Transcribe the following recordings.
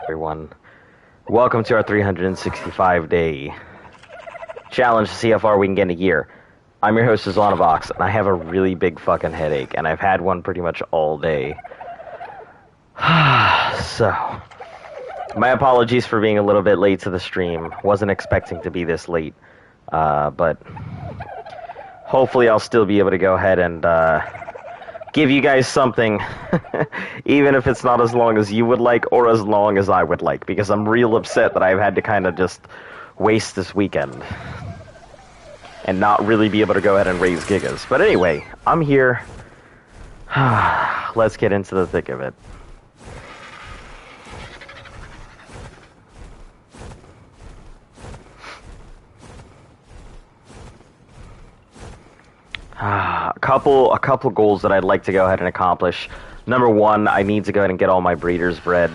Everyone, welcome to our 365-day challenge to see how far we can get in a year. I'm your host, Zlanovox, and I have a really big fucking headache, and I've had one pretty much all day. So, my apologies for being a little bit late to the stream. Wasn't expecting to be this late, but hopefully I'll still be able to go ahead and give you guys something, even if it's not as long as you would like or as long as I would like, because I'm real upset that I've had to kind of just waste this weekend and not really be able to go ahead and raise gigas. But anyway, I'm here. Let's get into the thick of it. A couple goals that I'd like to go ahead and accomplish. Number one, I need to go ahead and get all my breeders bred.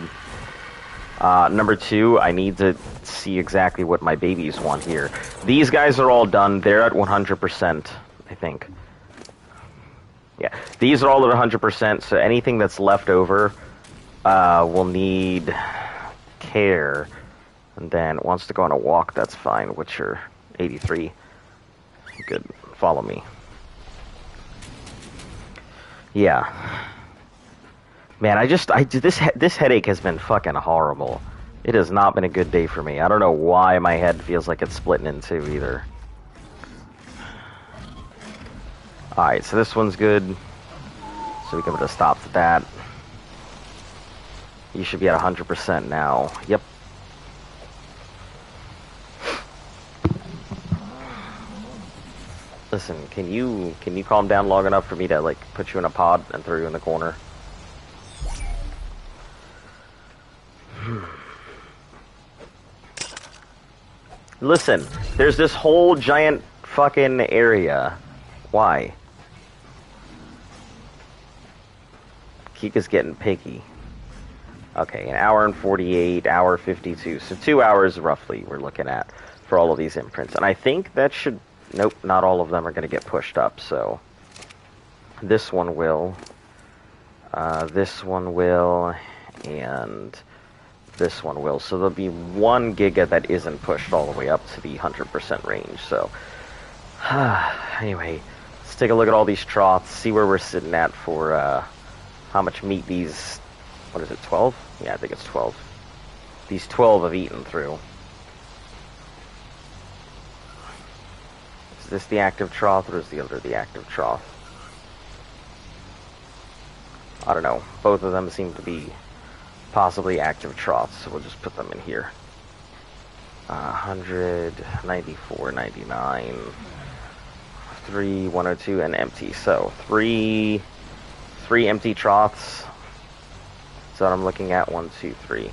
Number two, I need to see exactly what my babies want here. These guys are all done. They're at 100%, I think. Yeah, these are all at 100%, so anything that's left over will need care. And then wants to go on a walk, that's fine, which are 83. Good, follow me. Yeah. Man, this headache has been fucking horrible. It has not been a good day for me. I don't know why my head feels like it's splitting in two either. Alright, so this one's good. So we can put a stop to that. You should be at 100% now. Yep. Listen, can you calm down long enough for me to, like, put you in a pod and throw you in the corner? Listen, there's this whole giant fucking area. Why? Kika's getting picky. Okay, an hour and 48, hour 52. So 2 hours roughly we're looking at for all of these imprints. And I think that should... Nope, not all of them are going to get pushed up, so... This one will. This one will. And... this one will. So there'll be 1 giga that isn't pushed all the way up to the 100% range, so... anyway, let's take a look at all these troughs, see where we're sitting at for, how much meat these... What is it, 12? Yeah, I think it's 12. These 12 have eaten through. Is this the active trough, or is the other the active trough? I don't know. Both of them seem to be possibly active troughs, so we'll just put them in here. 100, 94, 99, 3, 102, and empty. So, three empty troughs. So I'm looking at 1, 2, 3.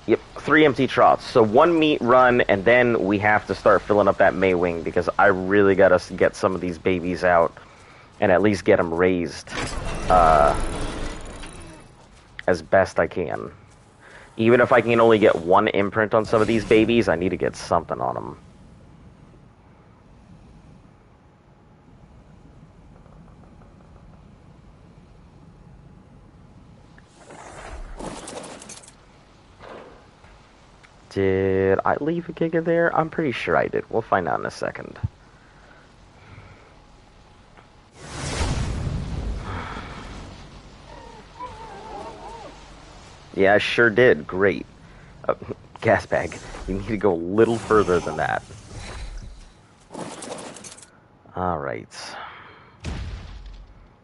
Yep, 3 empty troughs. So 1 meat run, and then we have to start filling up that May wing, because I really gotta get some of these babies out and at least get them raised as best I can. Even if I can only get 1 imprint on some of these babies, I need to get something on them. Did I leave a giga there? I'm pretty sure I did. We'll find out in a second. Yeah, I sure did. Great. Gas bag. You need to go a little further than that. Alright.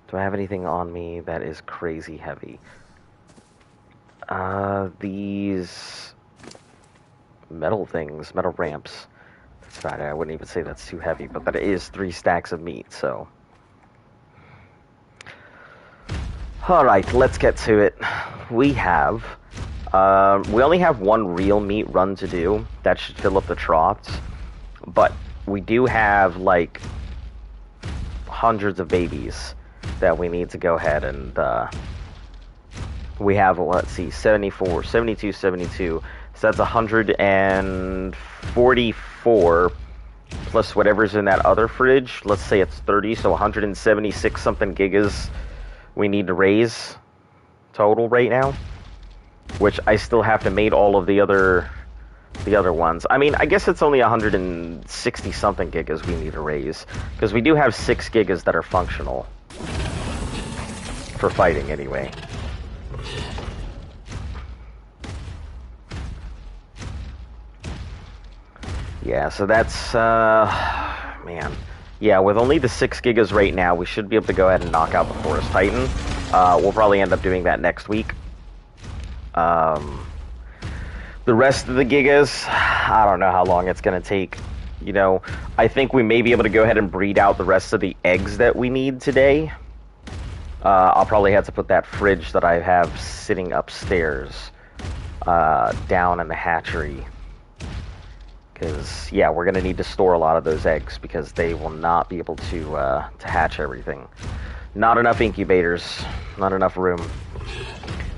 Do I have anything on me that is crazy heavy? These... metal things, metal ramps. That's fine. I wouldn't even say that's too heavy, but that is 3 stacks of meat, so. Alright, let's get to it. We have, we only have 1 real meat run to do. That should fill up the troughs. But we do have, like, hundreds of babies that we need to go ahead and, we have, let's see, 74, 72, 72. So that's 144 plus whatever's in that other fridge. Let's say it's 30, so 176 something gigas we need to raise total right now. which I still have to mate all of the other ones. I mean, I guess it's only 160 something gigas we need to raise, because we do have 6 gigas that are functional for fighting anyway. Yeah, so that's man. Yeah, with only the 6 gigas right now, we should be able to go ahead and knock out the Forest Titan. We'll probably end up doing that next week. The rest of the gigas, I don't know how long it's going to take. You know, I think we may be able to go ahead and breed out the rest of the eggs that we need today. I'll probably have to put that fridge that I have sitting upstairs down in the hatchery. Because, yeah, we're going to need to store a lot of those eggs because they will not be able to hatch everything. Not enough incubators. Not enough room.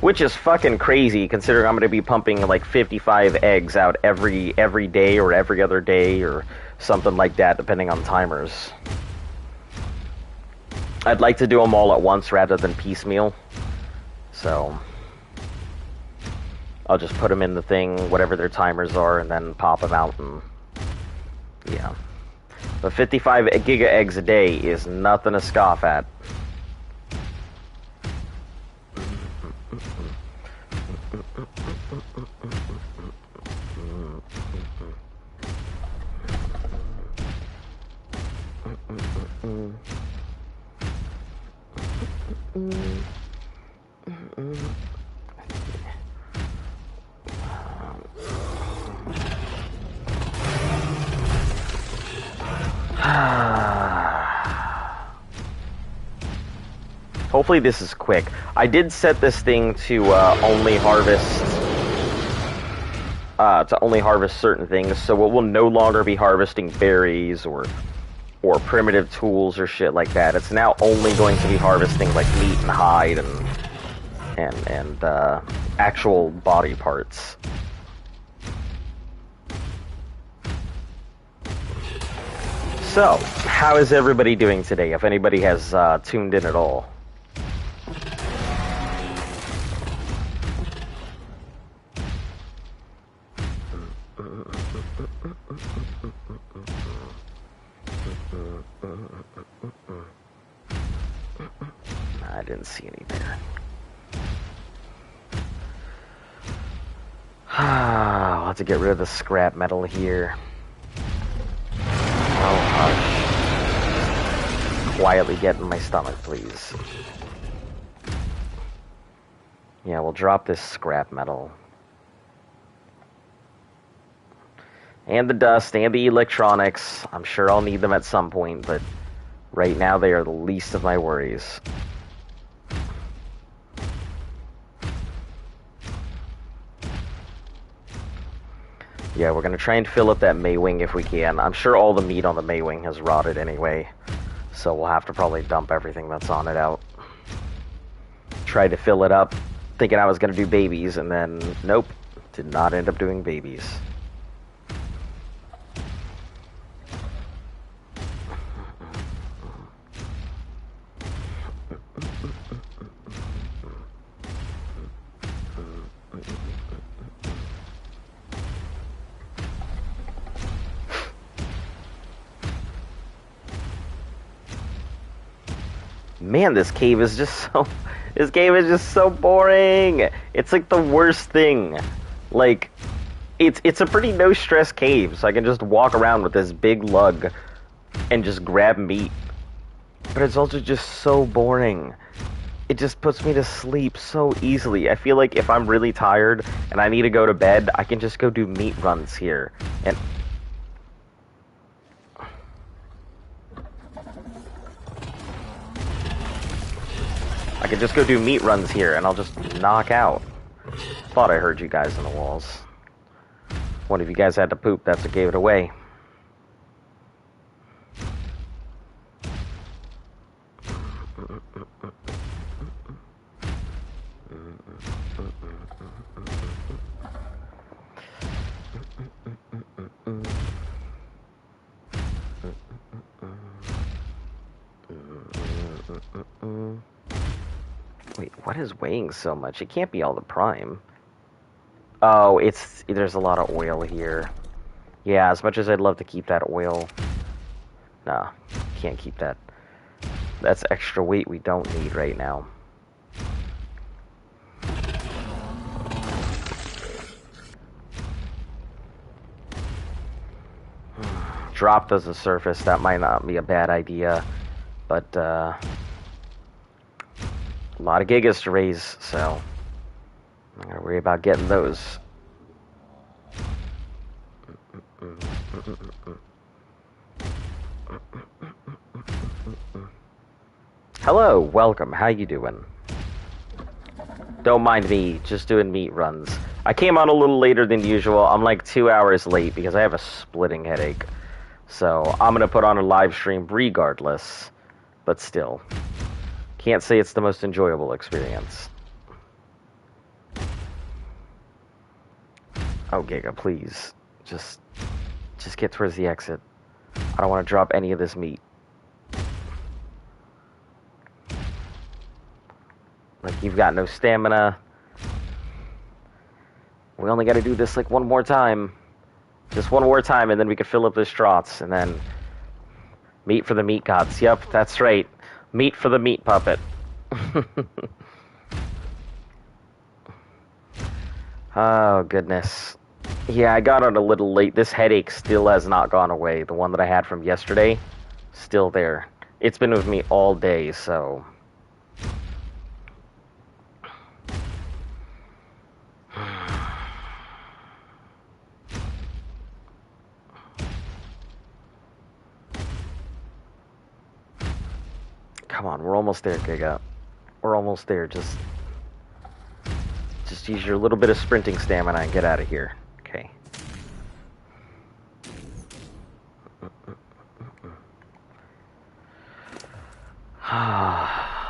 Which is fucking crazy, considering I'm going to be pumping like 55 eggs out every day or every other day or something like that, depending on timers. I'd like to do them all at once rather than piecemeal. So I'll just put them in the thing, whatever their timers are, and then pop them out. And yeah. But 55 giga eggs a day is nothing to scoff at. Hopefully this is quick. I did set this thing to only harvest certain things, so it will no longer be harvesting berries or primitive tools or shit like that. It's now only going to be harvesting like meat and hide and actual body parts. So, how is everybody doing today? If anybody has tuned in at all. I didn't see any there. I'll have to get rid of the scrap metal here. Oh, hush. Quietly get in my stomach, please. Yeah, we'll drop this scrap metal. And the dust, and the electronics. I'm sure I'll need them at some point, but right now they are the least of my worries. Yeah, we're gonna try and fill up that Maywing if we can. I'm sure all the meat on the Maywing has rotted anyway, so we'll have to probably dump everything that's on it out. Tried to fill it up, thinking I was gonna do babies, and then nope, did not end up doing babies. Man, this cave is just so boring. It's like the worst thing. Like, it's a pretty no-stress cave, so I can just walk around with this big lug and just grab meat. But it's also just so boring. It just puts me to sleep so easily. I feel like if I'm really tired and I need to go to bed, I can just go do meat runs here. And I could just go do meat runs here, and I'll just knock out. Thought I heard you guys in the walls. One of you guys had to poop, that's what gave it away. Wait, what is weighing so much? It can't be all the prime. Oh, there's a lot of oil here. Yeah, as much as I'd love to keep that oil, nah, can't keep that. That's extra weight we don't need right now. Drop does the surface. That might not be a bad idea, but a lot of gigas to raise, so I'm not gonna worry about getting those. Hello, welcome. How you doing? Don't mind me, just doing meat runs. I came on a little later than usual. I'm like 2 hours late because I have a splitting headache. So I'm gonna put on a live stream regardless, but still. Can't say it's the most enjoyable experience. Oh, Giga, please. Just get towards the exit. I don't want to drop any of this meat. Like, you've got no stamina. We only gotta do this, like, one more time. Just one more time, and then we can fill up this trots, and then... Meat for the meat gods. Yep, that's right. Meat for the meat puppet. Oh, goodness. Yeah, I got on a little late. This headache still has not gone away. The one that I had from yesterday, still there. It's been with me all day, so... Come on, we're almost there, Giga. We're almost there. Just use your little bit of sprinting stamina and get out of here. Okay.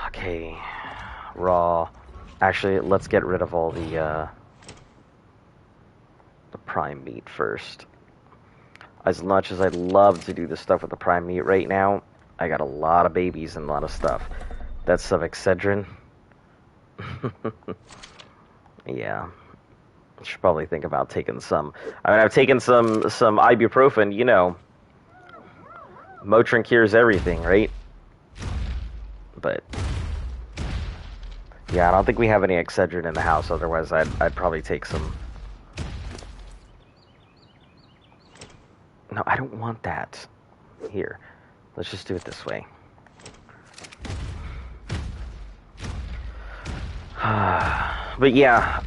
Okay. Raw. Actually, let's get rid of all the prime meat first. As much as I'd love to do the stuff with the prime meat right now, I got a lot of babies and a lot of stuff. That's some Excedrin. Yeah. I should probably think about taking some. I mean, I've taken some ibuprofen, you know. Motrin cures everything, right? But... yeah, I don't think we have any Excedrin in the house, otherwise I'd probably take some. No, I don't want that. Here. Let's just do it this way. But yeah,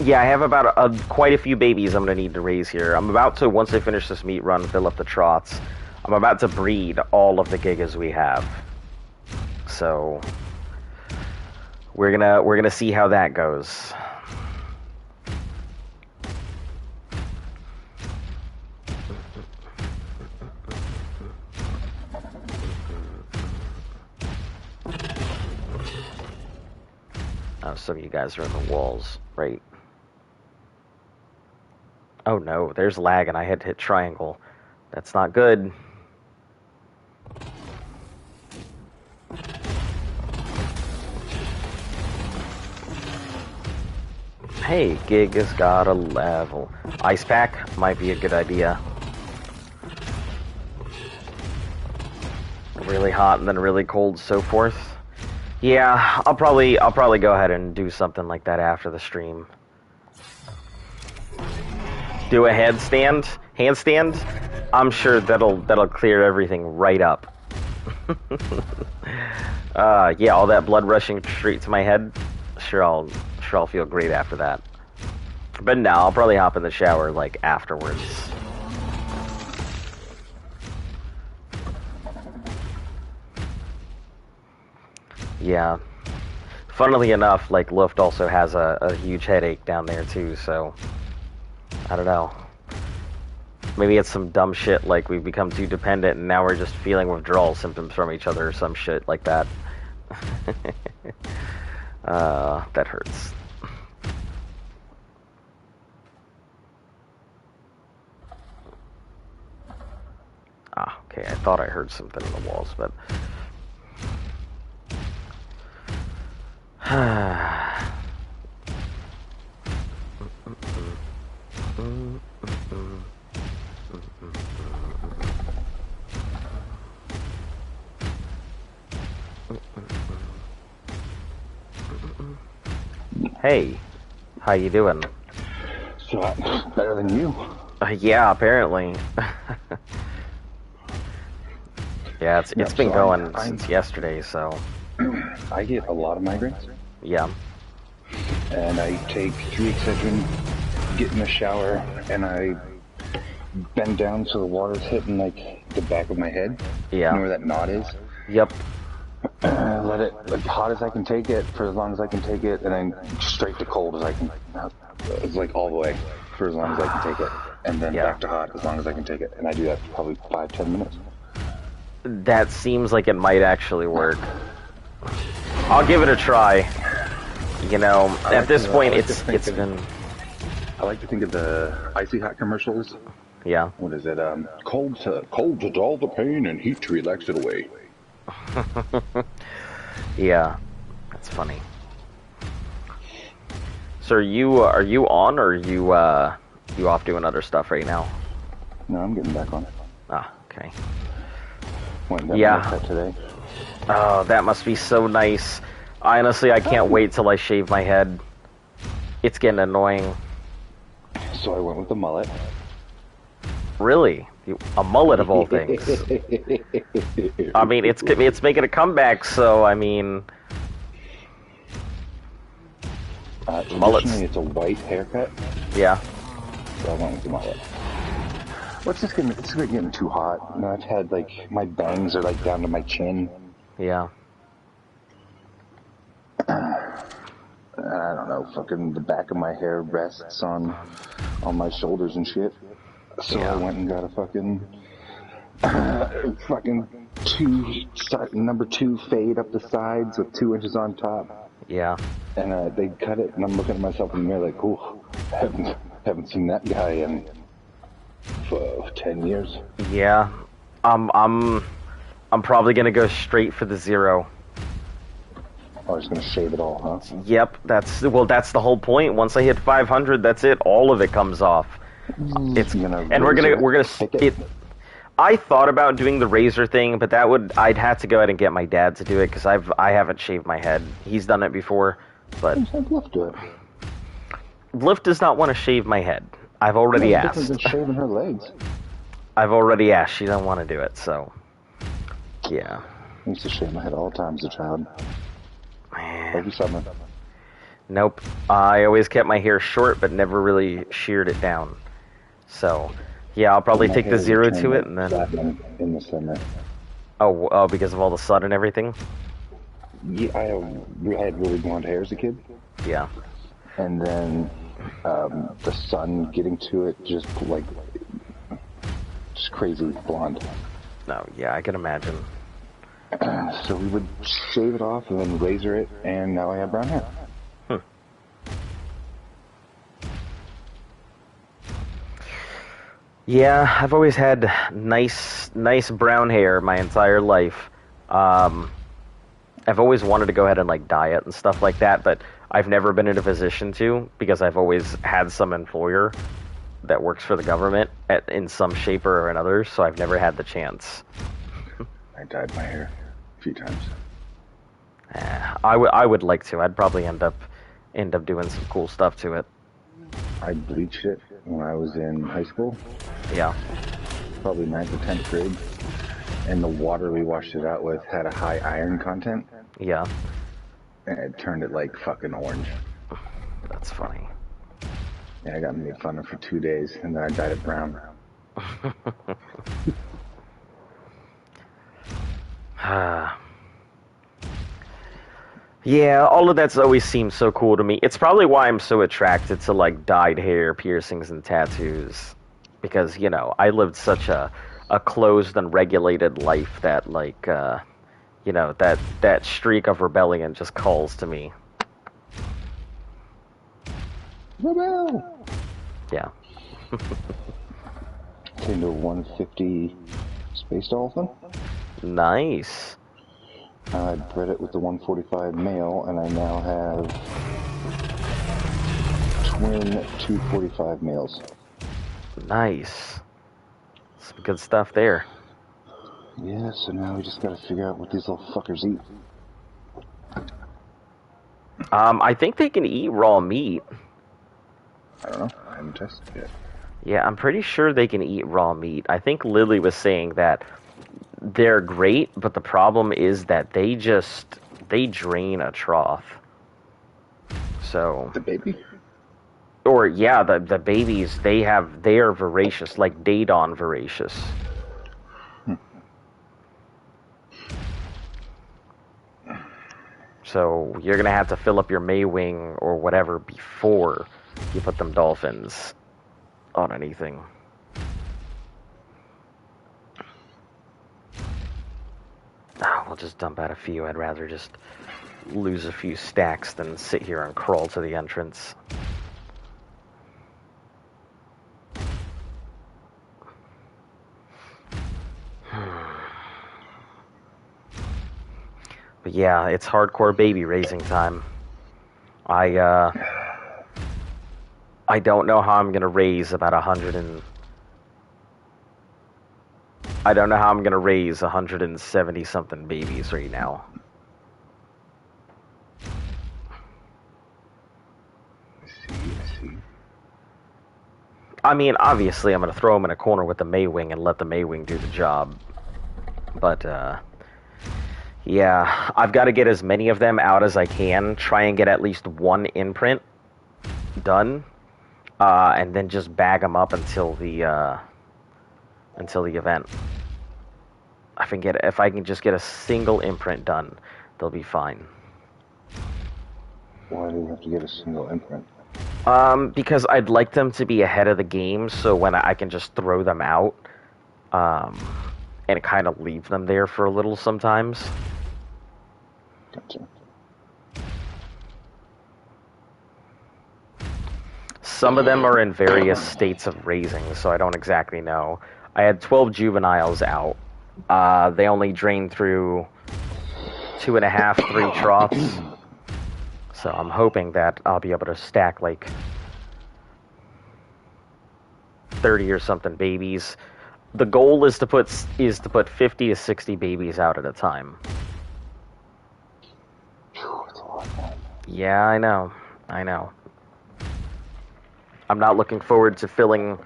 yeah, I have about quite a few babies I'm going to need to raise here. I'm about to, once I finish this meat run, fill up the trots. I'm about to breed all of the gigas we have. So, we're gonna see how that goes. Oh, some of you guys are in the walls, right? Oh no, there's lag and I had to hit triangle. That's not good. Hey, Gig has got a level. Ice pack might be a good idea. Really hot and then really cold, so forth. Yeah, I'll probably go ahead and do something like that after the stream. Do a handstand? I'm sure that'll clear everything right up. Yeah, all that blood rushing straight to my head. Sure I'll feel great after that. But no, I'll probably hop in the shower like afterwards. Yeah. Funnily enough, like, Luft also has a huge headache down there too, so I don't know. Maybe it's some dumb shit like we've become too dependent and now we're just feeling withdrawal symptoms from each other or some shit like that. That hurts. Ah, okay, I thought I heard something in the walls, but... Hey, how you doing? So better than you. Yeah, apparently. Yeah, it's Yep. been So going I since yesterday, so I get a lot of migraines, yeah. and I take 3 Excedrin, get in the shower, and I bend down so the water's hitting like the back of my head. You Yeah. know where that knot is? Yep. Let it like hot as I can take it for as long as I can take it, and then straight to cold as I can. It's like all the way for as long as I can take it, and then Yeah. back to hot as long as I can take it. And I do that for probably 5-10 minutes. That seems like it might actually work. I'll give it a try. You know, at this point, it's been. I like to think of the icy hot commercials. Yeah. What is it? Cold to dull the pain and heat to relax it away. Yeah, that's funny. So are you on, or are you off doing other stuff right now? No, I'm getting back on it. Ah, okay. Went and got Yeah. my haircut today. Oh, that must be so nice. Honestly, I can't wait till I shave my head. It's getting annoying. So I went with the mullet. Really? A mullet of all things. I mean, it's making a comeback, so I mean, Traditionally, it's a white haircut, yeah. so I went with the mullet. Well, it's getting too hot. You know, I've had like my bangs are like down to my chin. Yeah. I don't know, fucking the back of my hair rests on my shoulders and shit. So Yeah. I went and got a fucking number 2 fade up the sides with 2 inches on top. Yeah. And they cut it, and I'm looking at myself in the mirror like, "Ooh, haven't seen that guy in for 10 years." Yeah. I'm probably gonna go straight for the 0. I was gonna shave it all, huh? Yep. That's the whole point. Once I hit 500, that's it. All of it comes off. We're gonna it. I thought about doing the razor thing, but I'd have to go ahead and get my dad to do it because I haven't shaved my head. He's done it before, but Lift do it. Lift does not want to shave my head. I've already It's asked. different than shaving her legs. I've already asked. She doesn't want to do it, so yeah. I used to shave my head all the time as a child. Man. Every summer. Nope. I always kept my hair short, but never really sheared it down. So, yeah, I'll probably take the 0 to it, and then in the summer. oh, because of all the sun and everything. Yeah, I had really blonde hair as a kid, Yeah. and then the sun getting to it just crazy blonde. No, yeah, I can imagine. So we would shave it off and then razor it, and now I have brown hair. Yeah, I've always had nice brown hair my entire life. I've always wanted to go ahead and like dye it and stuff like that, but I've never been in a position to because I've always had some employer that works for the government in some shape or another, so I've never had the chance. I dyed my hair a few times. I would like to. I'd probably end up doing some cool stuff to it. I bleached it when I was in high school. Yeah. Probably 9th or 10th grade. And the water we washed it out with had a high iron content. Yeah. And it turned it like fucking orange. That's funny. Yeah, I got made fun of for 2 days, and then I dyed it brown. Yeah, all of that's always seemed so cool to me. It's probably why I'm so attracted to like dyed hair, piercings, and tattoos. Because, you know, I lived such a closed and regulated life that like you know, that streak of rebellion just calls to me. Rebel! Yeah. Came to 150 Space Dolphin. Nice. I bred it with the 145 male, and I now have twin 245 males. Nice. Some good stuff there. Yeah, so now we just gotta figure out what these little fuckers eat. I think they can eat raw meat. I don't know. I haven't tested it yet. Yeah, I'm pretty sure they can eat raw meat. I think Lily was saying that they're great, but the problem is that they drain a trough. So, The baby? or yeah, the babies they are voracious, like Daedon voracious. So you're gonna have to fill up your Maywing or whatever before you put them dolphins on anything. We'll just dump out a few. I'd rather just lose a few stacks than sit here and crawl to the entrance. But yeah, it's hardcore baby raising time. I don't know how I'm gonna raise about 100 and... I don't know how I'm gonna raise 170 something babies right now. I see. I mean, obviously I'm gonna throw them in a corner with the Maywing and let the Maywing do the job. But, yeah, I've got to get as many of them out as I can, try and get at least one imprint done, and then just bag them up until the event. If I can just get a single imprint done, they'll be fine. Why do you have to get a single imprint? Because I'd like them to be ahead of the game, so when I can just throw them out, and kind of leave them there for a little sometimes. Gotcha. Some of them are in various states of raising, so I don't exactly know. I had 12 juveniles out. They only drained through 2.5, 3 troughs. So I'm hoping that I'll be able to stack like 30 or something babies. The goal is to put 50 to 60 babies out at a time. That's a lot, man. Yeah, I know. I'm not looking forward to filling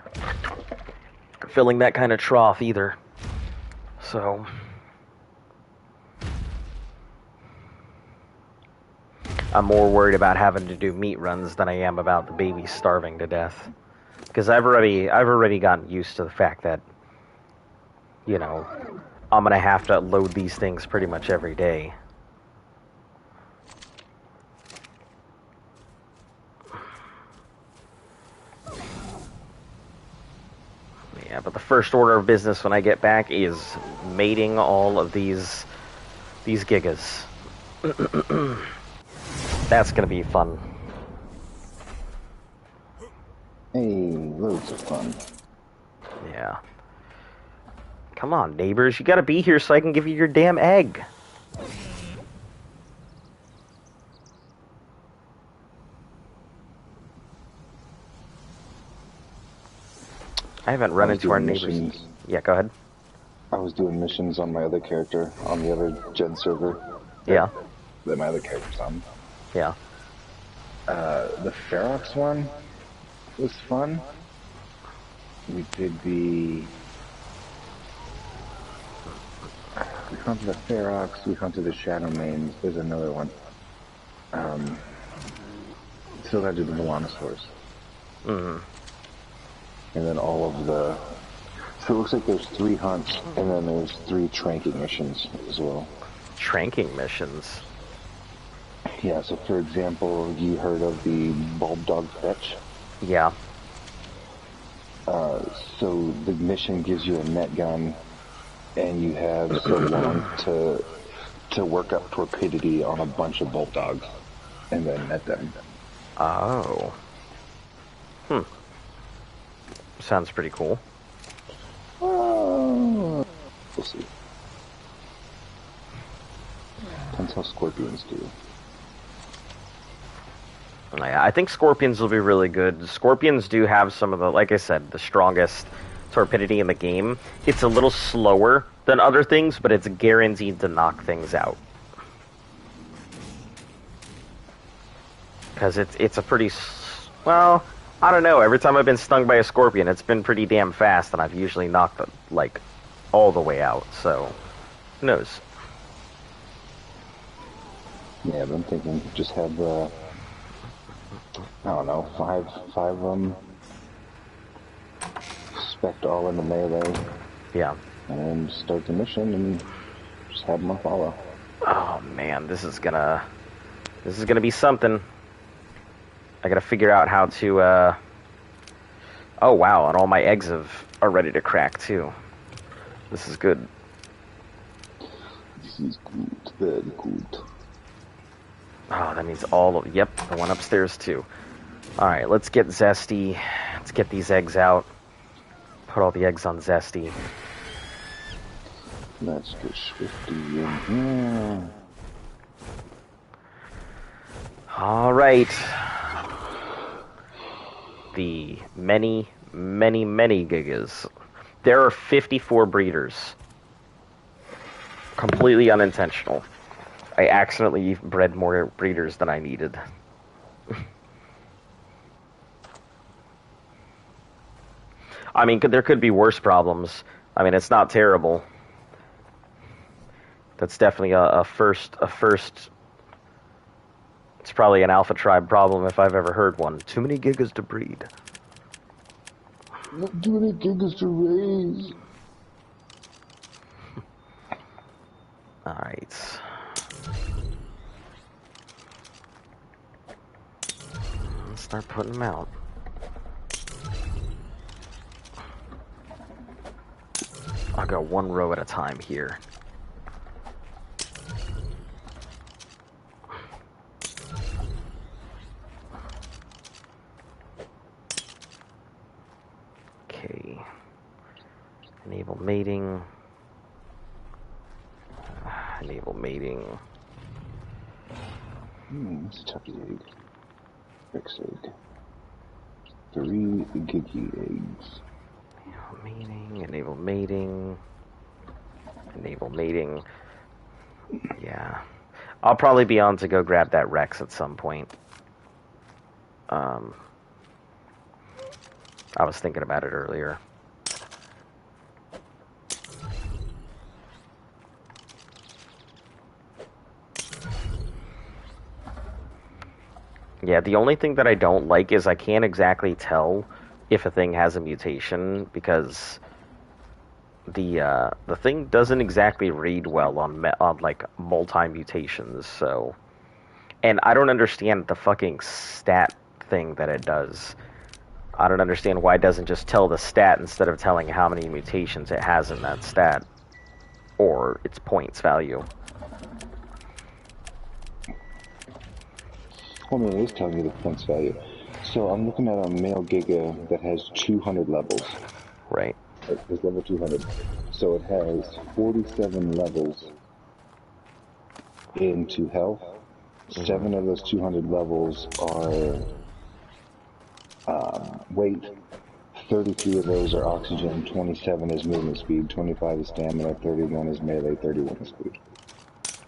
that kind of trough either. So I'm more worried about having to do meat runs than I am about the babies starving to death. Because I've already gotten used to the fact that, you know, I'm gonna have to load these things pretty much every day. Yeah, but the first order of business when I get back is mating all of these gigas. That's gonna be fun. Hey, loads of fun. Yeah. Come on, neighbors, you gotta be here so I can give you your damn egg. I haven't run into our neighbors. Missions. Yeah, go ahead. I was doing missions on my other character, on the other gen server. Yeah. That my other character's on. Yeah. The Ferox one was fun. We did we hunted the Ferox, we hunted the Shadow Mains, there's another one. Still had to do the Melanosaurs. Mm-hmm. And then all of the... So it looks like there's 3 hunts, and then there's 3 tranking missions as well. Tranking missions? Yeah, so for example, you heard of the Bulb Dog Fetch? Yeah. So the mission gives you a net gun, and you have so long to work up torpidity on a bunch of Bulb Dogs, and then net them. Oh. Sounds pretty cool. We'll see. Depends how Scorpions do. Yeah, I think Scorpions will be really good. Scorpions do have some of the, like I said, the strongest torpidity in the game. It's a little slower than other things, but it's guaranteed to knock things out. because it's a pretty well. I don't know. Every time I've been stung by a scorpion, it's been pretty damn fast, and I've usually knocked it like all the way out. So, who knows? Yeah, but I'm thinking just have I don't know, five of them spec all into melee. Yeah. And start the mission and just have them follow. Oh man, this is gonna be something. I gotta figure out how to. Oh wow, and all my eggs are ready to crack too. This is good. This is good, very good. Oh, that means all of. Yep, the one upstairs too. All right, let's get Zesty. Let's get these eggs out. Put all the eggs on Zesty. Let's get Swifty in here. All right. The many gigas. There are 54 breeders. Completely unintentional. I accidentally bred more breeders than I needed. I mean, there could be worse problems. I mean, it's not terrible. That's definitely a first. It's probably an Alpha Tribe problem if I've ever heard one. Too many gigas to breed. Not too many gigas to raise. Alright. Let's start putting them out. I'll go one row at a time here. Okay. Enable mating. Enable mating. Let's touch the egg. X egg. 3 giggy eggs. Enable mating. Enable mating. Yeah. I'll probably be on to go grab that Rex at some point. I was thinking about it earlier. Yeah, the only thing that I don't like is I can't exactly tell if a thing has a mutation because the thing doesn't exactly read well on like multi-mutations. So, and I don't understand the fucking stat thing that it does. I don't understand why it doesn't just tell the stat instead of telling how many mutations it has in that stat or its points value. Well, I mean, it is telling you the points value. So I'm looking at a male Giga that has 200 levels. Right. It's level 200. So it has 47 levels into health. 7 of those 200 levels are weight. 33 of those are oxygen. 27 is movement speed. 25 is stamina. 31 is melee. 31 is speed.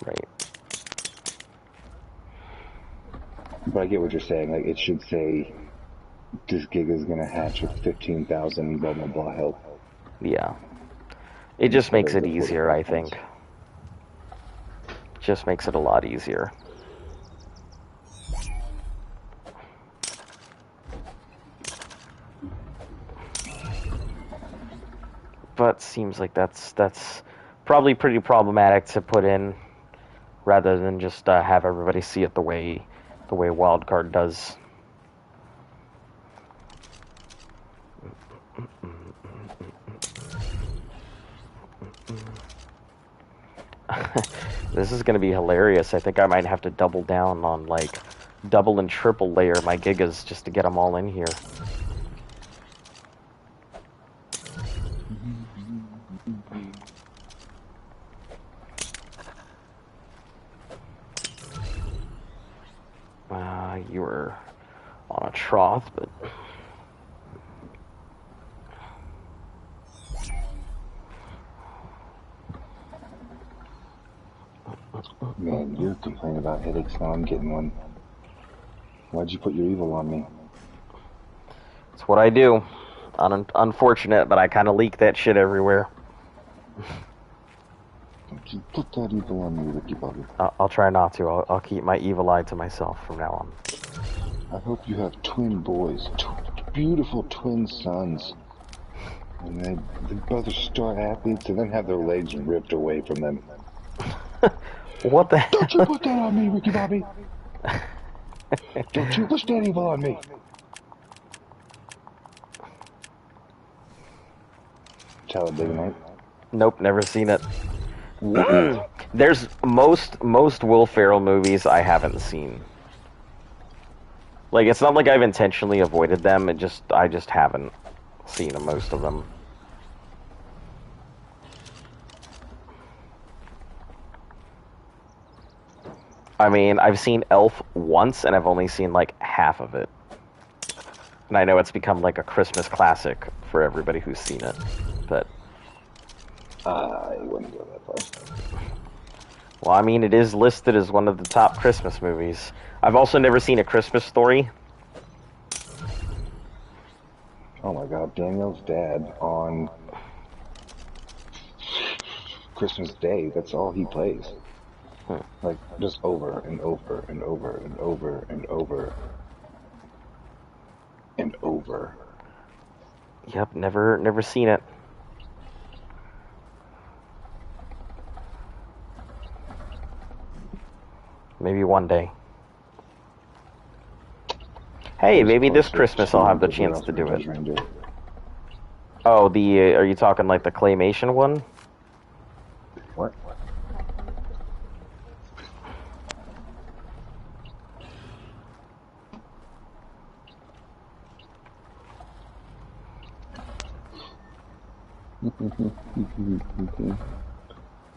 Right. But I get what you're saying. Like, it should say this Giga is going to hatch with 15,000 blah blah blah health. Yeah. It just makes it easier, I think. Just makes it a lot easier. But seems like that's probably pretty problematic to put in rather than just have everybody see it the way Wildcard does. This is going to be hilarious. I think I might have to double down on like double and triple layer my gigas just to get them all in here. You were on a trough, but man, you're complaining about headaches now. I'm getting one. Why'd you put your evil on me? It's what I do. Unfortunate, but I kind of leak that shit everywhere. Don't you put that evil on me, Ricky Bobby. I'll try not to. I'll keep my evil eye to myself from now on. I hope you have twin boys, beautiful twin sons. And they both are star athletes and then have their legs ripped away from them. What the hell? Don't you put that on me, Ricky Bobby. Don't you wish that evil on me. Talladega Night? Nope, never seen it. There's most Will Ferrell movies I haven't seen. Like, it's not like I've intentionally avoided them. I just haven't seen most of them. I mean, I've seen Elf once, and I've only seen, like, half of it. And I know it's become, like, a Christmas classic for everybody who's seen it. But... I wouldn't go that far. Well, I mean, it is listed as one of the top Christmas movies. I've also never seen A Christmas Story. Oh my god, Daniel's dad on Christmas Day, that's all he plays. Like, just over and over and over and over and over and over. Yep, never seen it. Maybe one day. Hey, maybe this Christmas I'll have the chance to do it. Oh, are you talking like the claymation one? What?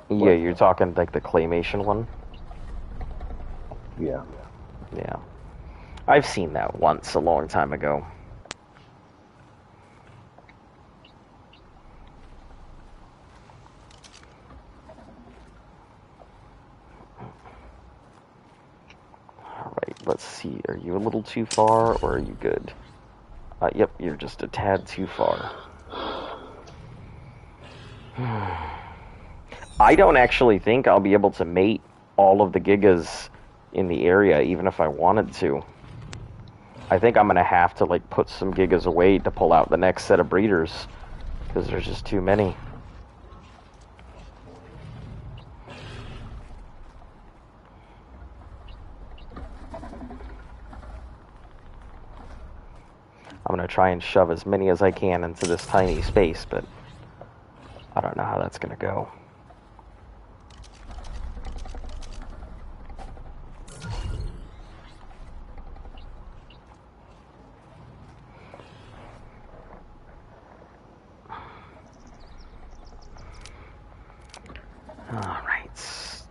Yeah, you're talking like the claymation one? Yeah. Yeah. I've seen that once, a long time ago. Alright, let's see. Are you a little too far, or are you good? Yep, you're just a tad too far. I don't actually think I'll be able to mate all of the gigas in the area, even if I wanted to. I think I'm going to have to, like, put some gigas away to pull out the next set of breeders, because there's just too many. I'm going to try and shove as many as I can into this tiny space, but I don't know how that's going to go. Alright.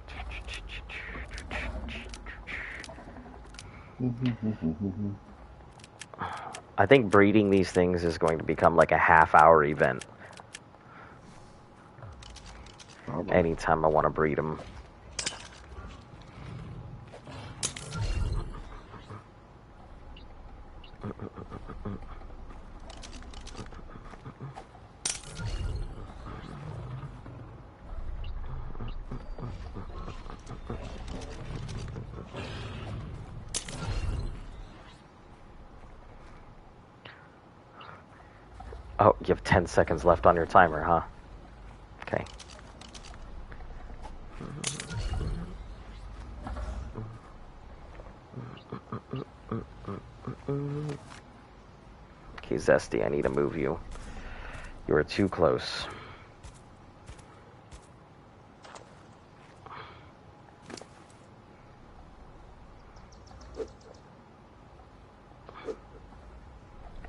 I think breeding these things is going to become like a half-hour event. Anytime I want to breed them. Oh, you have 10 seconds left on your timer, huh? Okay. Okay, Zesty, I need to move you. You are too close.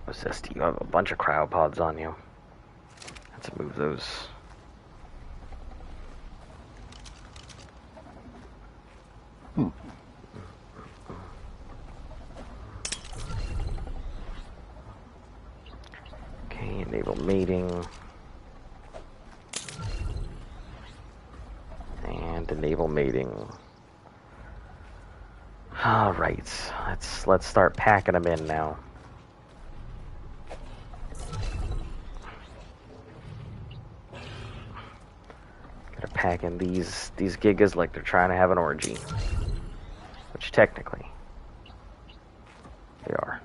Oh, Zesty, you have a bunch of cryopods on you. Let's move those. Okay, enable mating. And enable mating. All right, let's start packing them in now. Gotta pack in these gigas like they're trying to have an orgy, which technically they are.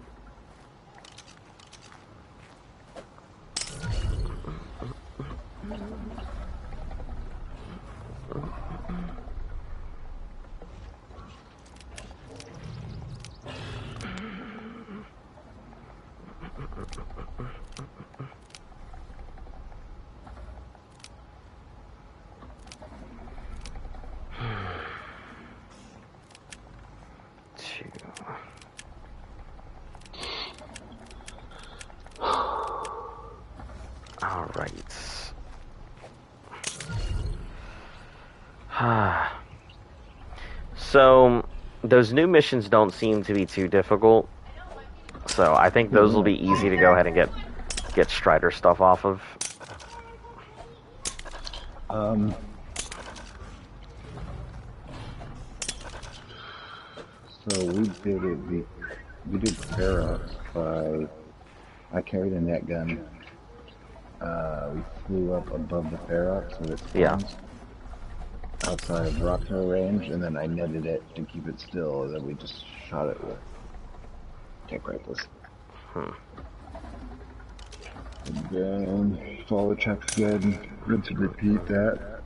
All right. So, those new missions don't seem to be too difficult. So, I think those will be easy to go ahead and get Strider stuff off of. So we did it. We did Ferox by. I carried a net gun. We flew up above the Ferox with its guns outside of rock throw range, and then I netted it to keep it still, and then we just shot it with tank rifles. And then follow tracks again, rinse and repeat that.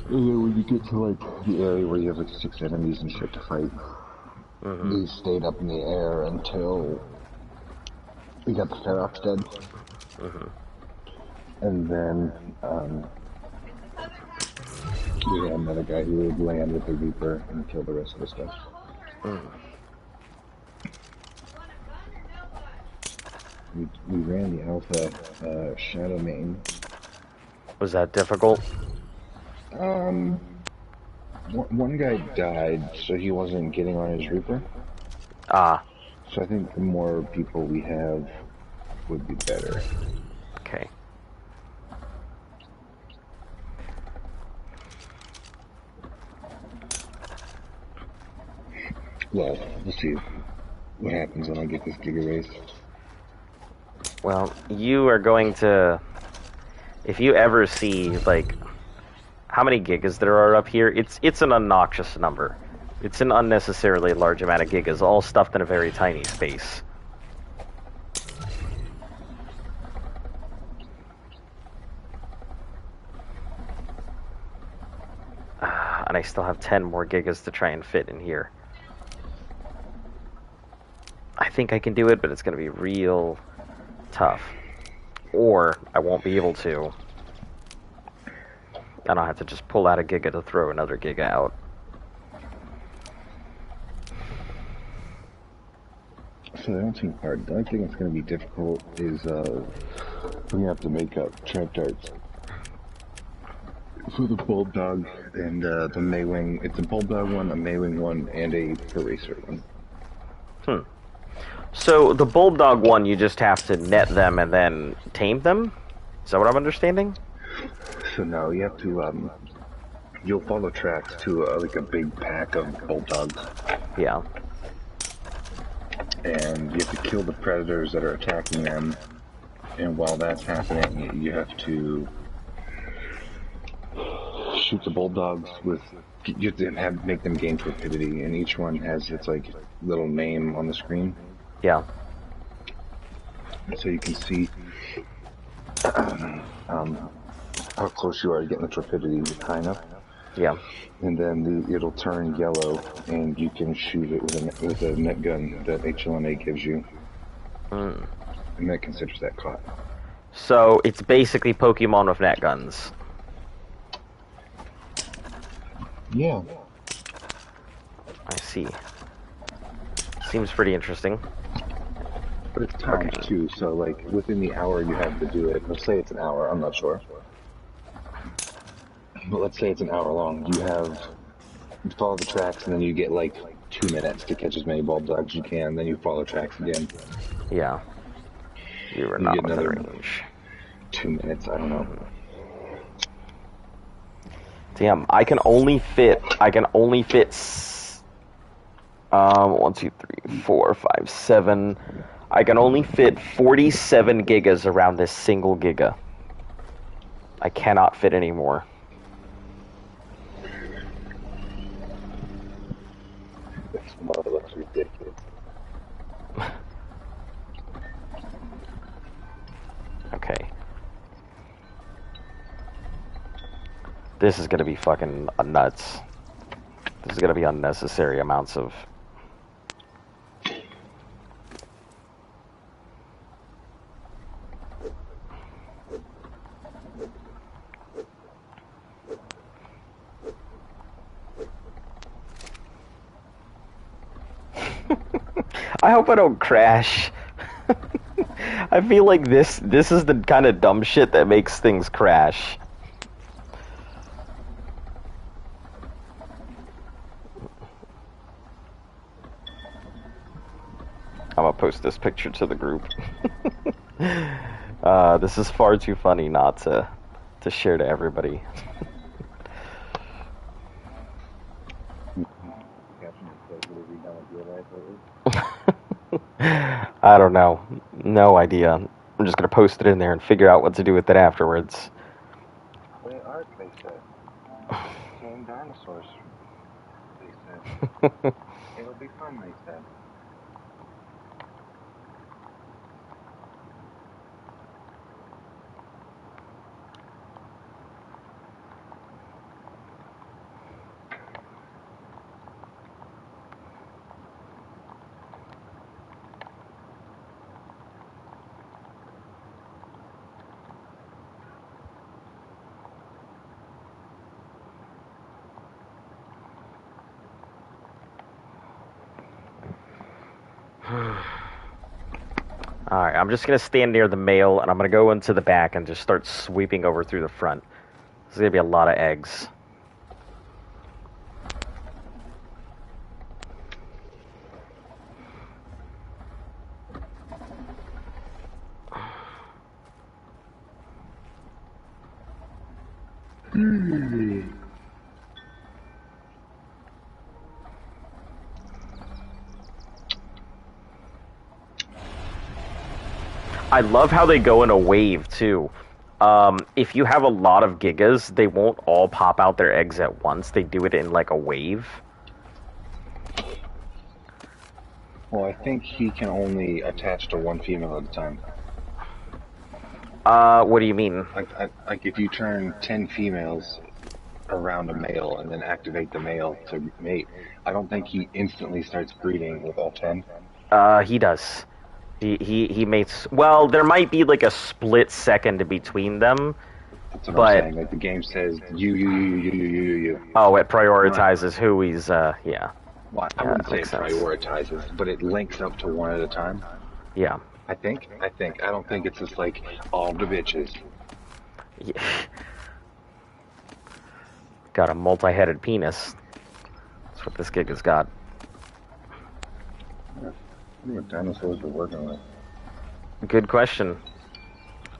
And then when you get to like the area where you have like 6 enemies and shit to fight, we stayed up in the air until we got the Ferox dead. And then we had another guy who would land with the Reaper and kill the rest of the stuff. We ran the Alpha Shadow Main. Was that difficult? One guy died, so he wasn't getting on his Reaper. So I think the more people we have would be better. Okay. Well, we'll see what happens when I get this Giga race. Well, you are going to... If you ever see, like, how many gigas there are up here, it's an obnoxious number. It's an unnecessarily large amount of gigas, all stuffed in a very tiny space. And I still have 10 more gigas to try and fit in here. I think I can do it, but it's going to be real tough. Or I won't be able to. And I'll have to just pull out a giga to throw another giga out. So I don't think hard. The only thing that's going to be difficult is we're going to have to make up trap darts for the Bulldog and the Maywing. It's a Bulldog one, a Maywing one, and a Eraser one. So the Bulldog one, you just have to net them and then tame them? Is that what I'm understanding? So no, you have to, you'll follow tracks to like a big pack of Bulldogs. Yeah. And you have to kill the predators that are attacking them. And while that's happening, you have to shoot the Bulldogs with... You have to make them gain torpidity, and each one has its, like, little name on the screen. Yeah. So you can see how close you are to getting the torpidity high enough. Yeah. And then it'll turn yellow, and you can shoot it with a net gun that HLNA gives you. And that considers that caught. So it's basically Pokemon with net guns. Yeah. I see. Seems pretty interesting. But it's timed too, so like within the hour you have to do it. Let's say it's an hour, I'm not sure. But let's say it's an hour long. You follow the tracks and then you get like 2 minutes to catch as many Bulldogs as you can, then you follow tracks again. Yeah. You were not within range. 2 minutes, I don't know. Damn, I can only fit 1, 2, 3, 4, 5, 7. I can only fit 47 gigas around this single giga. I cannot fit any more. This model looks ridiculous. Okay. This is gonna be fucking nuts. This is gonna be unnecessary amounts of... I hope I don't crash. I feel like this is the kind of dumb shit that makes things crash. I'm gonna post this picture to the group. This is far too funny not to share to everybody. I don't know. No idea. I'm just gonna post it in there and figure out what to do with it afterwards. Where are they said? Same dinosaurs. They said. It'll be fun, they said. Alright, I'm just gonna stand near the male and I'm gonna go into the back and just start sweeping over through the front. There's gonna be a lot of eggs. I love how they go in a wave, too. If you have a lot of gigas, they won't all pop out their eggs at once. They do it in, like, a wave. Well, I think he can only attach to one female at a time. What do you mean? Like if you turn 10 females around a male and then activate the male to mate, I don't think he instantly starts breeding with all 10. He does. He mates... Well, there might be, like, a split second between them. That's what I'm saying. Like, the game says, you. Oh, it prioritizes who he's, yeah. Well, I wouldn't say it prioritizes, but it links up to one at a time. Yeah. I think. I don't think it's just like, all the bitches. Yeah. Got a multi-headed penis. That's what this gig has got. Yeah. What dinosaurs are working with? Good question.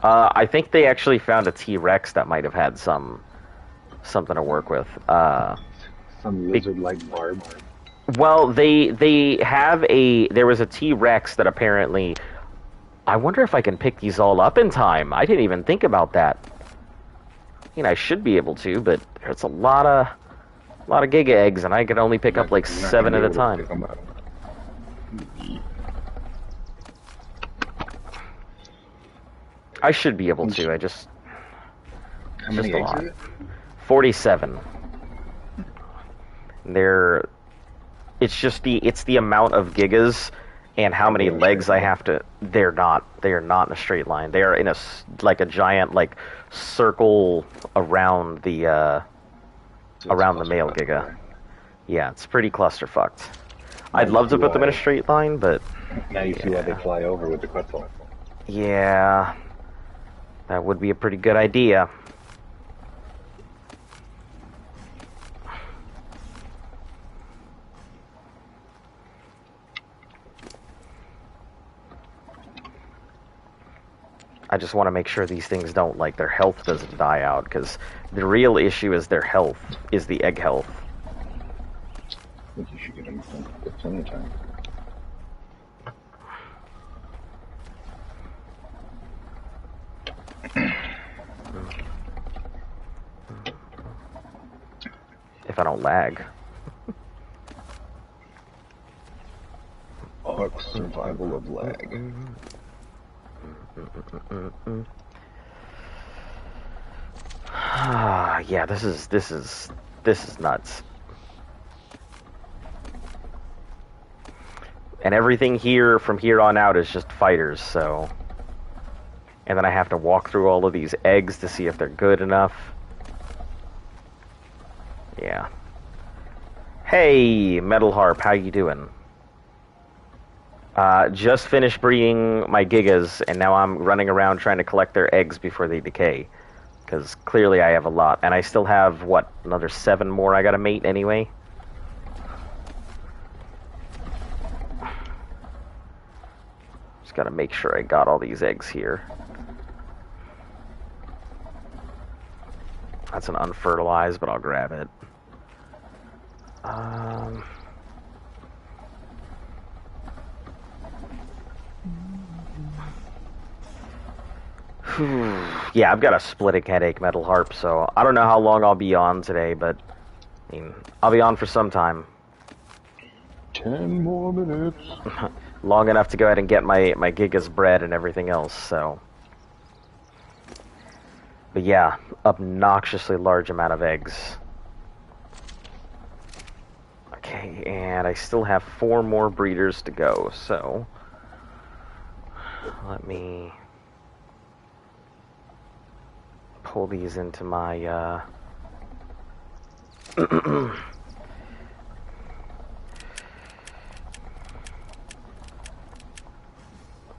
I think they actually found a T-Rex that might have had something to work with. Some lizard-like barb. Well, they have there was a T-Rex that apparently... I wonder if I can pick these all up in time. I didn't even think about that. I mean, I should be able to, but there's a lot of Giga eggs, and I can only pick up like 7 at a time. I should be able to. I just... How many eggs is it? 47. It's the amount of gigas and how many legs I have to... They are not in a straight line. They are in a giant, like, circle around the, around the male giga. Yeah, it's pretty clusterfucked. I'd love to put them in a straight line, but... Now you see why they fly over with the Quetzal. Yeah, that would be a pretty good idea. I just want to make sure these things don't, like, their health doesn't die out, because the real issue is their health, is the egg health. I think you should get them Got plenty of time. If I don't lag. Ark survival of lag. Yeah, this is nuts. And everything here from here on out is just fighters, so. And then I have to walk through all of these eggs to see if they're good enough. Yeah. Hey, Metal Harp, how you doing? Just finished breeding my gigas, and now I'm running around trying to collect their eggs before they decay. Because clearly I have a lot. And I still have, what, another 7 more I gotta mate anyway? Just gotta make sure I got all these eggs here. That's an unfertilized, but I'll grab it. Yeah, I've got a splitting headache, Metal Harp, so I don't know how long I'll be on today, but I mean, I'll be on for some time. 10 more minutes. Long enough to go ahead and get my gigas bred and everything else, so. But yeah, obnoxiously large amount of eggs. Okay, and I still have 4 more breeders to go, so. Let me pull these into my,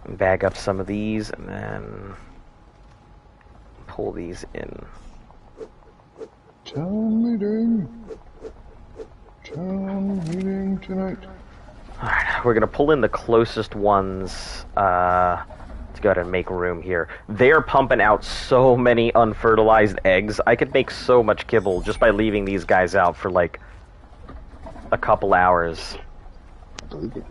bag up some of these, and then pull these in. Town meeting. Town meeting tonight. Alright, we're gonna pull in the closest ones, to go ahead and make room here. They're pumping out so many unfertilized eggs. I could make so much kibble just by leaving these guys out for like a couple hours. I believe it.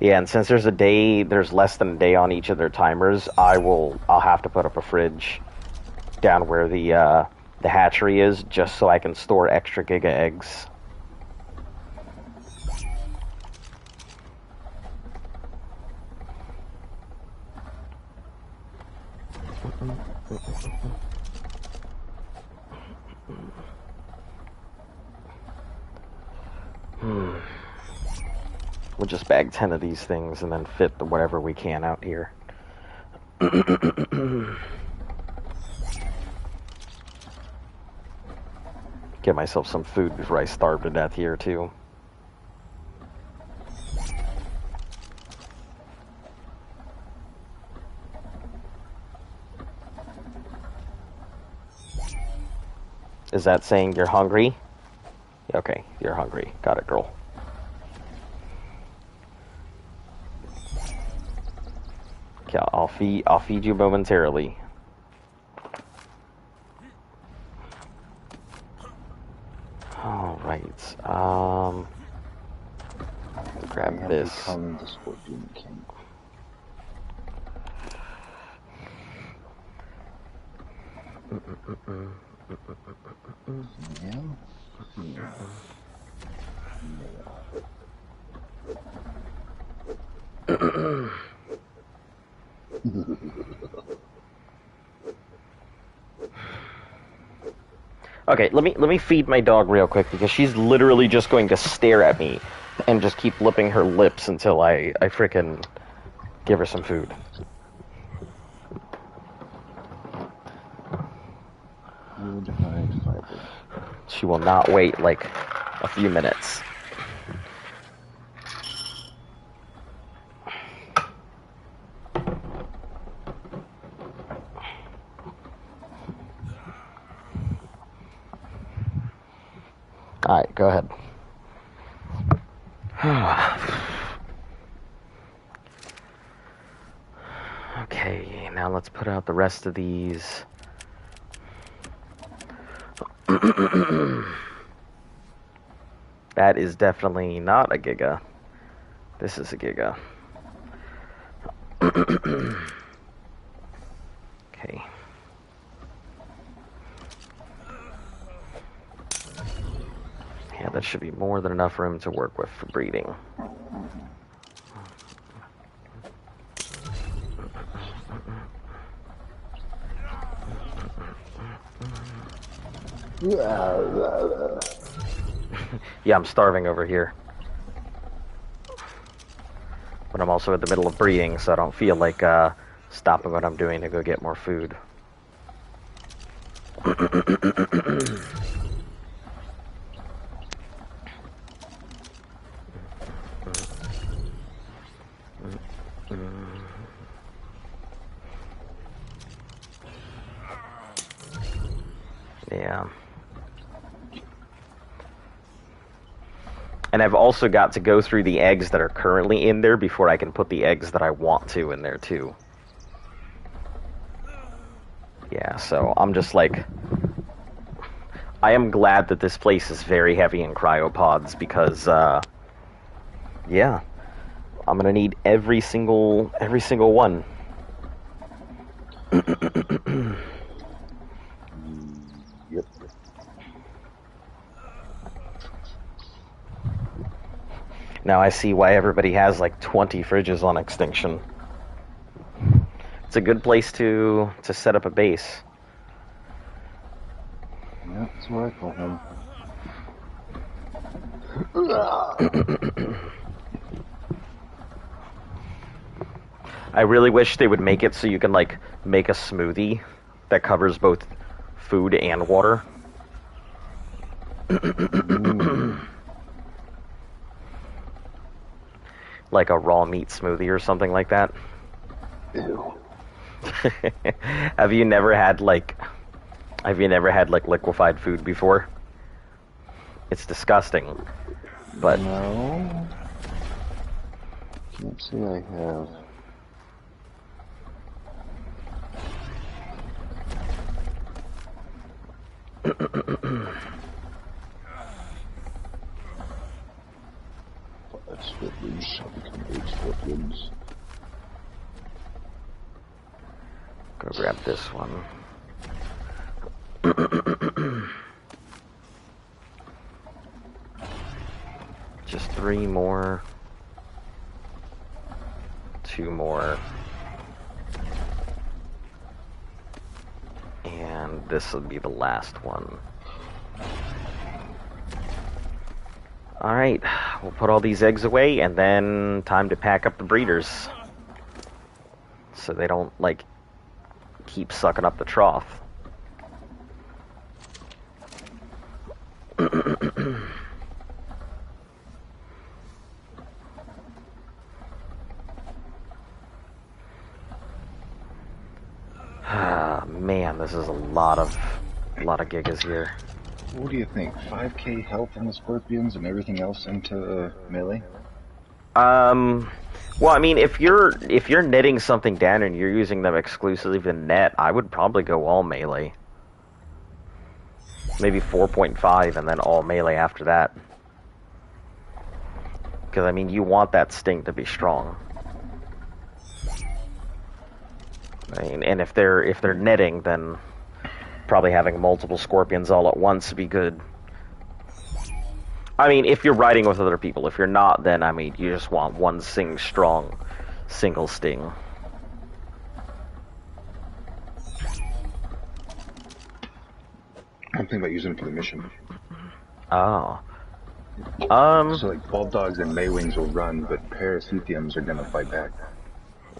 Yeah, and since there's less than a day on each of their timers, I'll have to put up a fridge down where the hatchery is, just so I can store extra giga eggs. We'll just bag 10 of these things and then fit whatever we can out here. Get myself some food before I starve to death here, too. Is that saying you're hungry? Okay, you're hungry. Got it, girl. Okay, I'll feed you momentarily. All right. Grab this. Become the Scorpion King. Okay, let me feed my dog real quick because she's literally just going to stare at me and just keep lipping her lips until I frickin' give her some food. Wood-hide fiber. She will not wait like a few minutes. Alright, go ahead. now let's put out the rest of these. That is definitely not a giga. This is a giga. Okay. Yeah, that should be more than enough room to work with for breeding. Yeah, I'm starving over here. But I'm also in the middle of breeding, so I don't feel like stopping what I'm doing to go get more food. Yeah. And I've also got to go through the eggs that are currently in there before I can put the eggs that I want to in there too. Yeah, so I'm just like... I am glad that this place is very heavy in cryopods because, yeah, I'm gonna need every single one. Yep. Now I see why everybody has like 20 fridges on Extinction. It's a good place to set up a base. Yeah, that's what I call him. I really wish they would make it so you can like make a smoothie that covers both food and water. Like a raw meat smoothie or something like that. Ew. Have you never had like liquefied food before? It's disgusting. But No. Can't say I have. Scorpions shall become 8 scorpions. Go grab this one. Just 3 more. 2 more. And this will be the last one. Alright, we'll put all these eggs away, and then time to pack up the breeders. So they don't, like, keep sucking up the trough. Ah, man, this is a lot of gigas here. What do you think? 5k health on the scorpions and everything else into melee? Well, I mean, if you're netting something down and you're using them exclusively to net, I would probably go all melee. Maybe 4.5 and then all melee after that. Because, I mean, you want that sting to be strong. I mean, and if they're netting, then probably having multiple scorpions all at once would be good. I mean, if you're riding with other people. If you're not, then, I mean, you just want one strong single sting. I'm thinking about using it for the mission. Oh. So, like, bulldogs and Maywings will run, but Parasithiums are gonna fight back.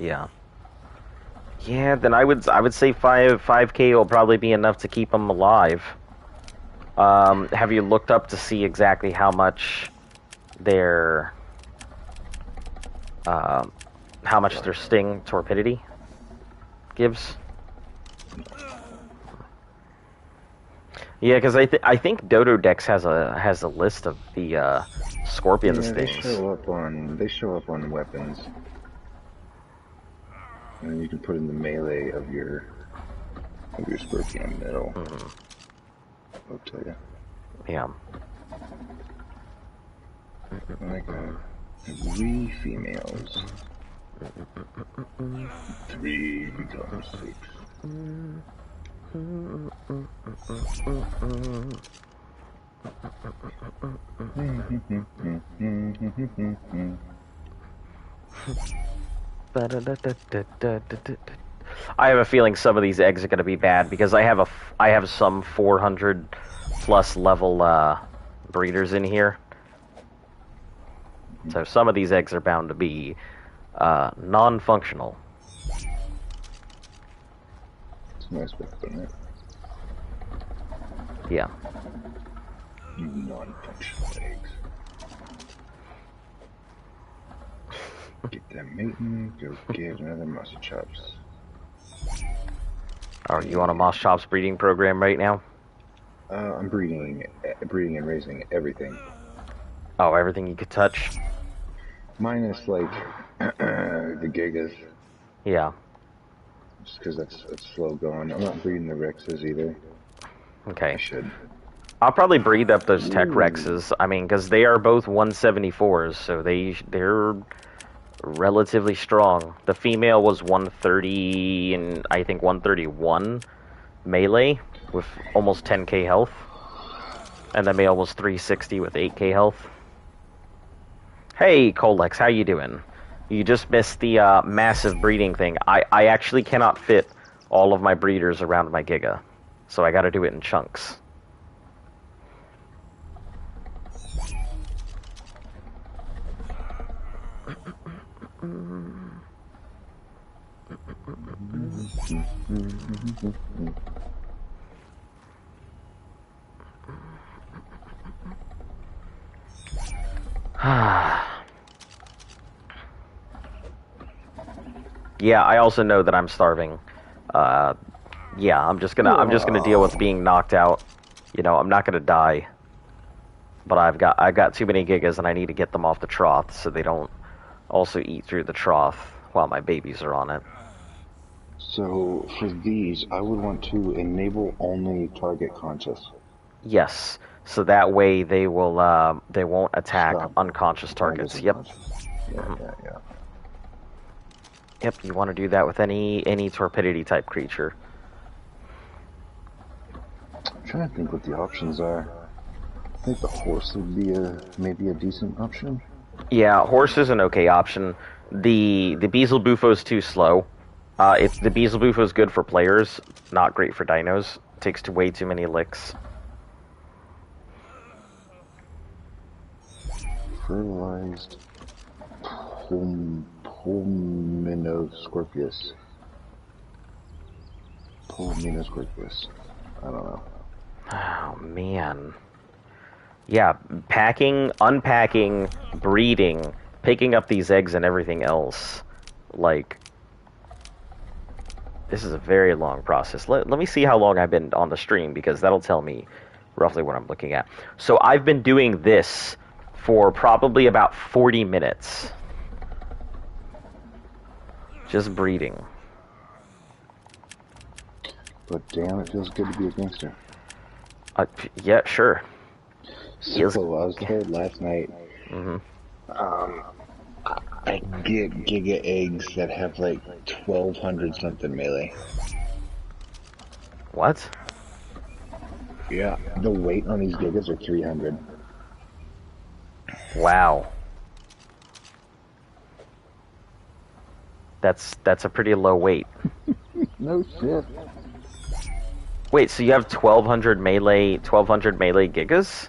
Yeah. Yeah, then I would say 5k will probably be enough to keep them alive. Have you looked up to see exactly how much their sting torpidity gives? Yeah, because I think Dodo Dex has a list of the scorpion stings. They show up on weapons. And you can put in the melee of your scorpion. That'll I'll tell you. Yeah. I got 3 females. 3 becomes 6. I have a feeling some of these eggs are going to be bad because I have some 400 plus level breeders in here. So some of these eggs are bound to be non-functional. It's a nice way of putting it. Yeah. Non-functional eggs. Get them mating, go get another muscle chops. Are you on a Moss Chops breeding program right now? I'm breeding and raising everything. Oh, everything you could touch? Minus, like, the Gigas. Yeah. Just because that's slow going. I'm not breeding the Rexes either. Okay. I should. I'll probably breed up those Tech Rexes. I mean, because they are both 174s, so they're relatively strong. The female was 130 and I think 131 melee with almost 10k health. And the male was 360 with 8k health. Hey, Colex, how you doing? You just missed the massive breeding thing. I actually cannot fit all of my breeders around my Giga, so I gotta do it in chunks. Yeah, I also know that I'm starving. Yeah, I'm just gonna deal with being knocked out. You know, I'm not gonna die. But I've got too many gigas and I need to get them off the trough so they don't also eat through the trough while my babies are on it. So for these, I would want to enable only target conscious. Yes, so that way they won't attack unconscious targets. Yep. Yeah. Yep, you want to do that with any torpidity type creature. I'm trying to think what the options are. I think the horse would be maybe a decent option. Yeah, horse is an okay option. The Beezle Bufo's too slow. The Beezle Bufo's good for players, not great for dinos. Takes way too many licks. Fertilized Pulminoscorpius. Pulminoscorpius. I don't know. Oh, man. Yeah, packing, unpacking, breeding, picking up these eggs and everything else. Like, this is a very long process. Let me see how long I've been on the stream, because that'll tell me roughly what I'm looking at. So I've been doing this for probably about 40 minutes. Just breeding. But damn, it feels good to be a gangster. Yeah, sure. So I was told last night, I get Giga eggs that have like 1,200 something melee. What? Yeah, the weight on these Gigas are 300. Wow. That's a pretty low weight. No shit. Wait, so you have 1,200 melee gigas?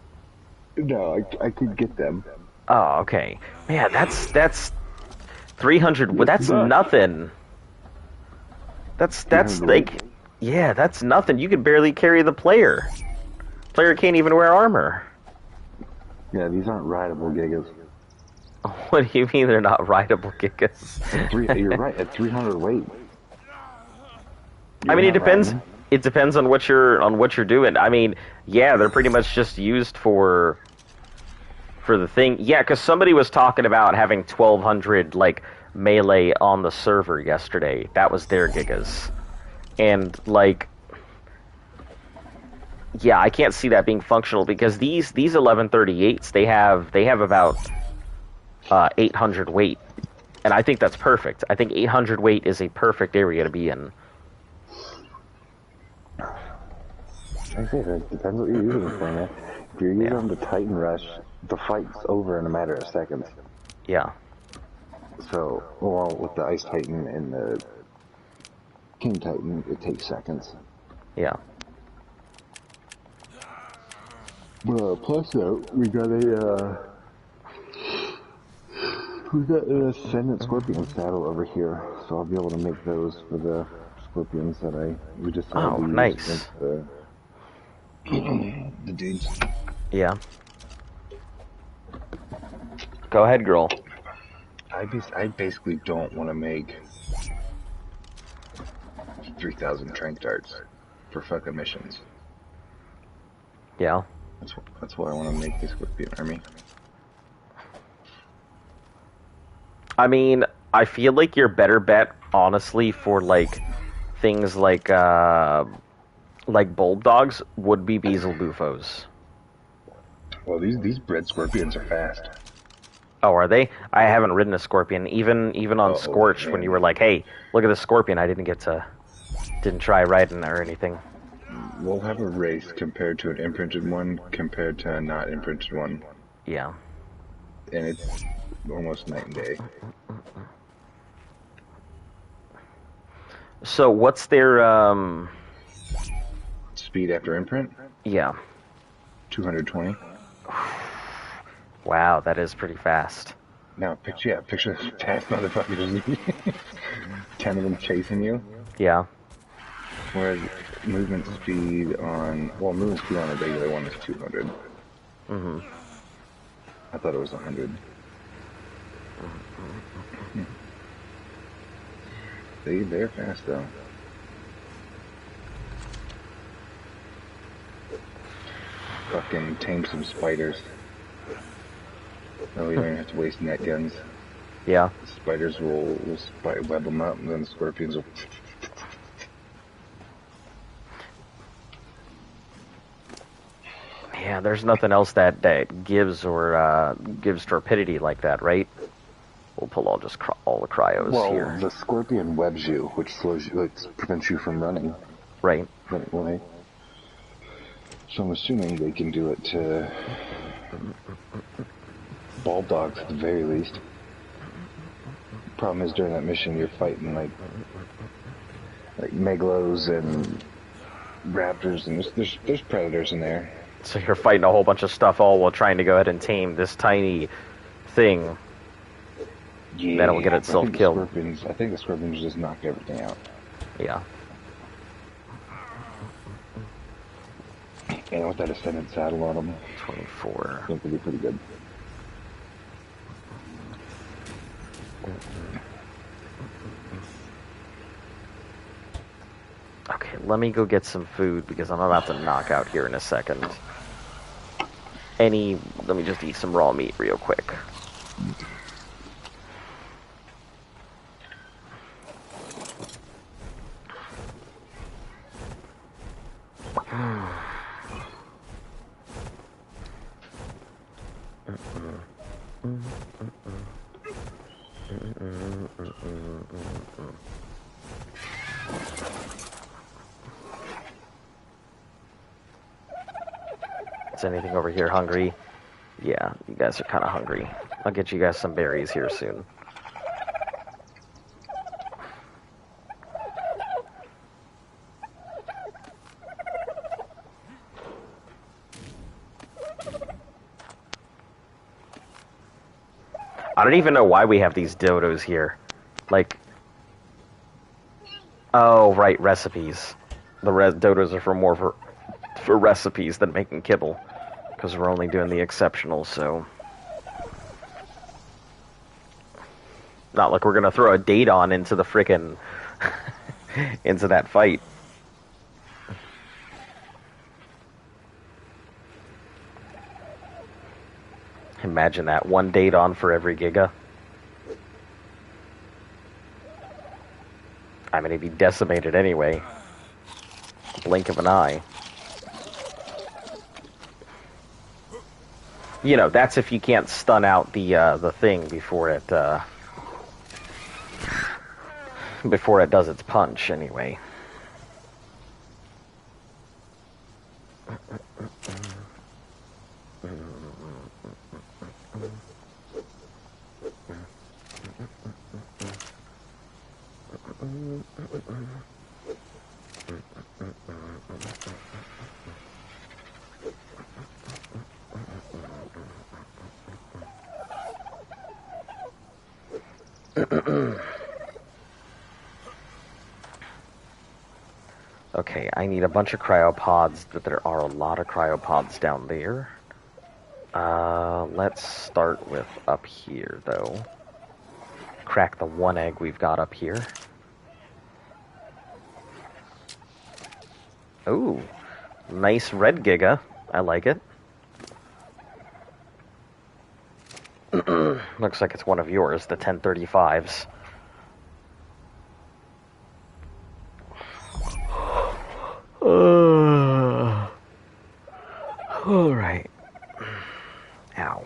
No, I could get them. Oh, okay. Man, that's 300. Well, that's nothing. That's like, yeah, that's nothing. You could barely carry the player. Player can't even wear armor. Yeah, these aren't rideable Gigas. What do you mean they're not rideable gigas? You're right, at 300 weight. I mean, it depends. It depends on what you're doing. I mean, yeah, they're pretty much just used for the thing. Yeah, because somebody was talking about having 1,200 like melee on the server yesterday. That was their gigas. And, like, yeah, I can't see that being functional because these 1138s, they have about 800 weight. And I think that's perfect. I think 800 weight is a perfect area to be in. I think it depends what you're using for, man. If you're using them to Titan Rush, the fight's over in a matter of seconds. Yeah. So, well, with the Ice Titan and the King Titan, it takes seconds. Yeah. Plus, though, we got an Ascendant Scorpion saddle over here, so I'll be able to make those for the Scorpions that we decided to use nice. against the dudes. Yeah. Go ahead, girl. I basically don't want to make 3,000 trank darts for fucking missions. Yeah. That's why I want to make this Scorpion army. I mean, I feel like your better bet, honestly, for like things like bulldogs would be Beelzebufos. Well, these bred Scorpions are fast. Oh, are they? I haven't ridden a Scorpion. Even on Scorched, when you were like, "Hey, look at this Scorpion," I didn't try riding or anything. We'll have a race compared to an imprinted one, compared to a not imprinted one. Yeah. And it's almost night and day. So what's their speed after imprint? Yeah. 220. Wow, that is pretty fast. Now, picture this fast motherfuckers. 10 of them chasing you. Yeah. Whereas movement speed on a regular one is 200. Mm-hmm. I thought it was 100. They're fast though. Fucking tame some spiders. No, you don't even have to waste net guns. Yeah. The spiders will web them up, and then the scorpions will. Yeah, there's nothing else that gives torpidity like that, right? We'll pull all the cryos here. Well, the scorpion webs you, which slows you, prevents you from running. Right. Anyway. So I'm assuming they can do it to ball dogs at the very least. Problem is, during that mission, you're fighting like megalos and raptors, and there's predators in there. So you're fighting a whole bunch of stuff all while trying to go ahead and tame this tiny thing. Yeah, then it will get itself killed. I think the scorpions just knock everything out. Yeah. And with that Ascendant saddle on them, 24. I think it'll be pretty good. Okay, let me go get some food because I'm about to knock out here in a second. Let me just eat some raw meat real quick. Is anything over here hungry? Yeah, you guys are kind of hungry. I'll get you guys some berries here soon. I don't even know why we have these dodos here. Like, oh, right, recipes. The dodos are for recipes than making kibble. Because we're only doing the exceptional, so... Not like we're gonna throw a date on into the frickin' into that fight. Imagine that, one date on for every giga. time, and he'd be decimated anyway. Blink of an eye. You know, that's if you can't stun out the thing before it does its punch, anyway. Okay, I need a bunch of cryopods, but there are a lot of cryopods down there. Let's start with up here, though. Crack the one egg we've got up here. Ooh, nice red Giga. I like it. Looks like it's one of yours, the 1035s. All right. Ow.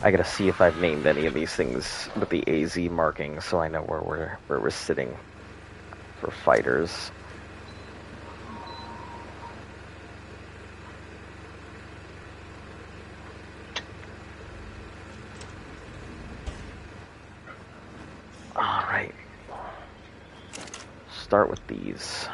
I gotta see if I've named any of these things with the AZ marking, so I know where we're sitting for fighters. All right. Start with these.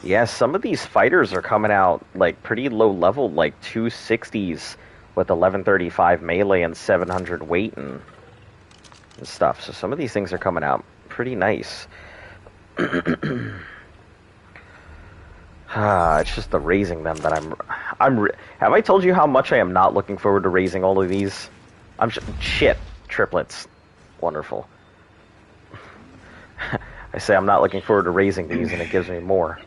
Yeah, some of these fighters are coming out like pretty low level, like 260s with 1135 melee and 700 weight and stuff. So some of these things are coming out pretty nice. It's just the raising them that have I told you how much I am not looking forward to raising all of these? Shit, triplets. Wonderful. I say I'm not looking forward to raising these, and it gives me more.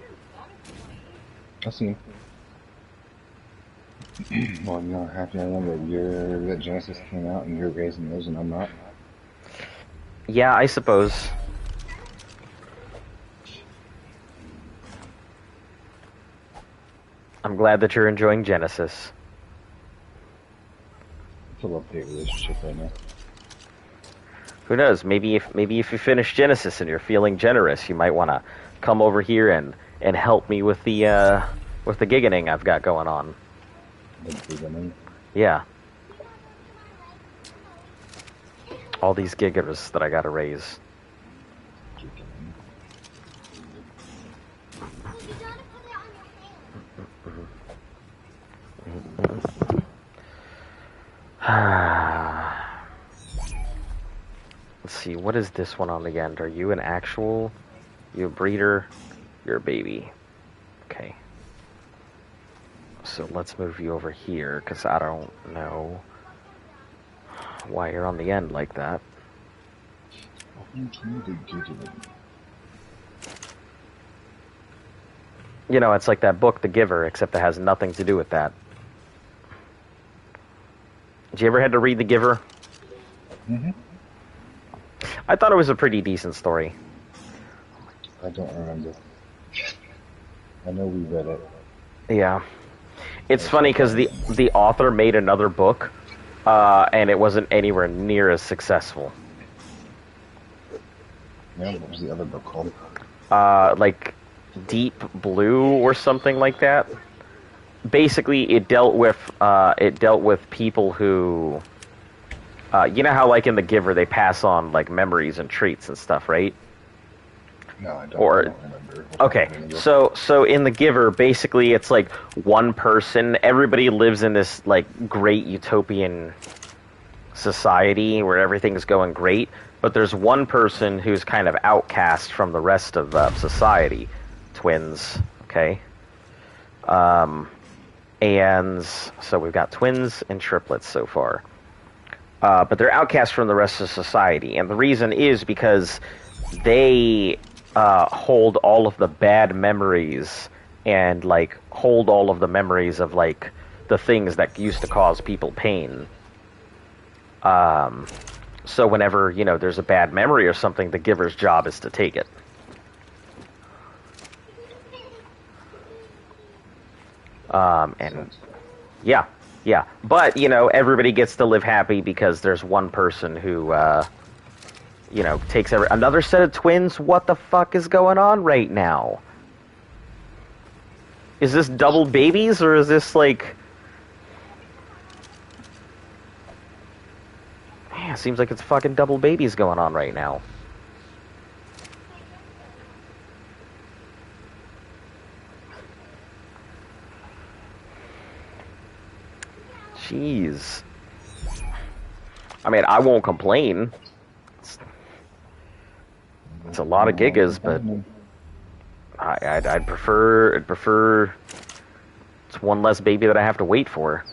I see. Well, you know how happy I am that Genesis came out and you're raising those and I'm not. Yeah, I suppose. I'm glad that you're enjoying Genesis. It's a love-hate relationship right now. Who knows? Maybe if you finish Genesis and you're feeling generous, you might want to come over here and help me with the giganing I've got going on. The giganing? Yeah. All these gigas that I gotta raise. Let's see, what is this one on the end? Are you an actual? You a breeder? You're a baby. Okay. So let's move you over here, because I don't know why you're on the end like that. You know, it's like that book, The Giver, except it has nothing to do with that. Did you ever had to read The Giver? Mm-hmm. I thought it was a pretty decent story. I don't remember. I know we read it. Yeah. It's funny because the author made another book, and it wasn't anywhere near as successful. Yeah, what was the other book called? Like Deep Blue or something like that. Basically, it dealt with people who, you know how like in The Giver they pass on like memories and traits and stuff, right? No, I don't remember. Okay, so in The Giver, basically it's like one person, everybody lives in this like great utopian society where everything's going great, but there's one person who's kind of outcast from the rest of society. Twins, Okay. And so we've got twins and triplets so far. But they're outcast from the rest of society. And the reason is because they hold all of the bad memories and, like, hold all of the memories of, like, the things that used to cause people pain. So whenever, you know, there's a bad memory or something, the giver's job is to take it. And yeah, yeah. But, you know, everybody gets to live happy because there's one person who, you know, takes another set of twins. What the fuck is going on right now? Is this double babies, or is this, like... Man, it seems like it's fucking double babies going on right now. Jeez. I mean, I won't complain. It's a lot of gigas, but I'd prefer it's one less baby that I have to wait for.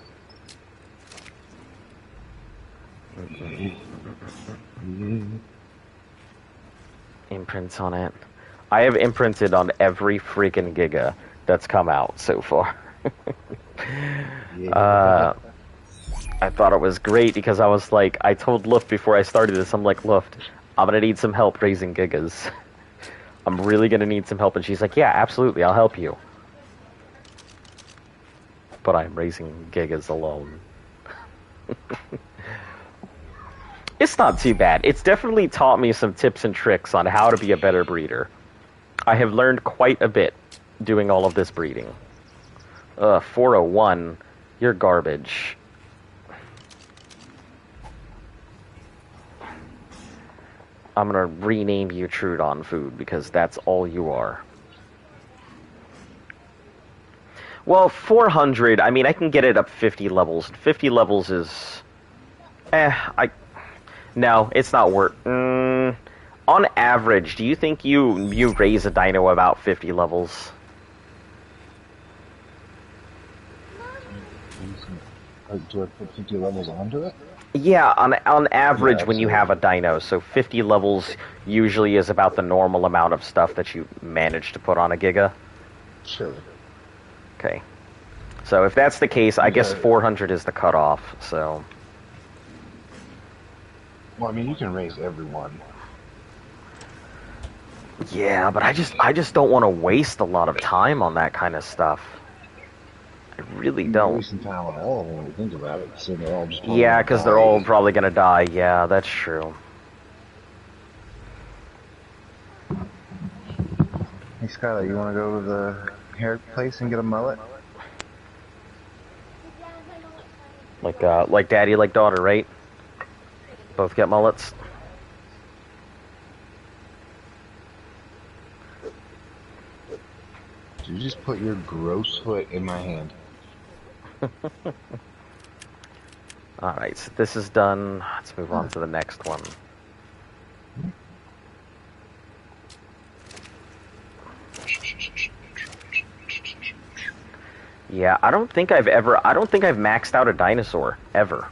Imprints on it. I have imprinted on every freaking giga that's come out so far. I thought it was great because I was like, I told Luft before I started this, I'm like, Luft, I'm gonna need some help raising gigas. I'm really gonna need some help. And she's like, yeah, absolutely, I'll help you. But I'm raising gigas alone. It's not too bad. It's definitely taught me some tips and tricks on how to be a better breeder. I have learned quite a bit doing all of this breeding. 401, you're garbage. I'm gonna rename you Trudon Food because that's all you are. Well, 400, I mean, I can get it up 50 levels. 50 levels is... No, it's not worth... on average, do you think you raise a dino about 50 levels? Do I put 50 levels onto it? Yeah, on average when you have a dino, so 50 levels usually is about the normal amount of stuff that you manage to put on a giga. Sure. Okay. So if that's the case, I guess 400 is the cutoff, so... Well, I mean, you can raise everyone. Yeah, but I just don't want to waste a lot of time on that kind of stuff. I really don't. You're wasting time on all of them when you think about it, so they're all just... Yeah, because they're all probably going to die. Yeah, that's true. Hey, Skylar, you want to go to the hair place and get a mullet? Like daddy, like daughter, right? Both get mullets. Did you just put your gross foot in my hand? Alright, so this is done. Let's move on to the next one. Yeah, I don't think I've maxed out a dinosaur, ever.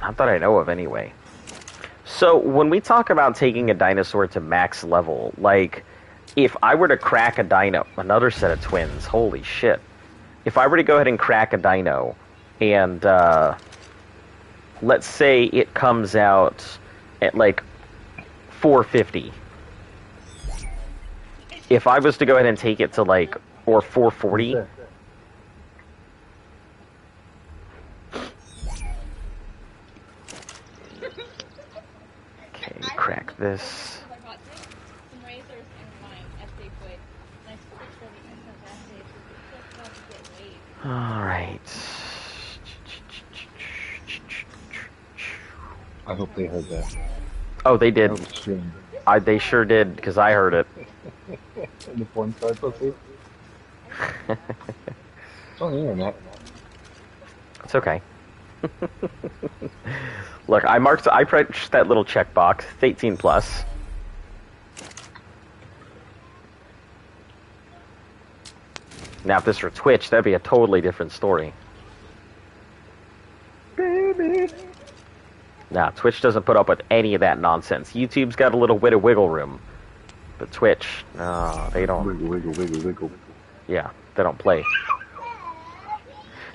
Not that I know of, anyway. So, when we talk about taking a dinosaur to max level, like, if I were to crack a dino, another set of twins, holy shit. If I were to go ahead and crack a dino, and, let's say it comes out at, like, 450. If I was to go ahead and take it to, like, or 440... Crack this. Alright. I hope they heard that. Oh, they did. They sure did, because I heard it. The porn star pussy? It's on the internet. It's okay. Look, I pressed that little checkbox. It's 18 plus. Now, if this were Twitch, that'd be a totally different story. Baby. Nah, Twitch doesn't put up with any of that nonsense. YouTube's got a little bit of wiggle room. But Twitch, no, they don't. Wiggle. Yeah, they don't play.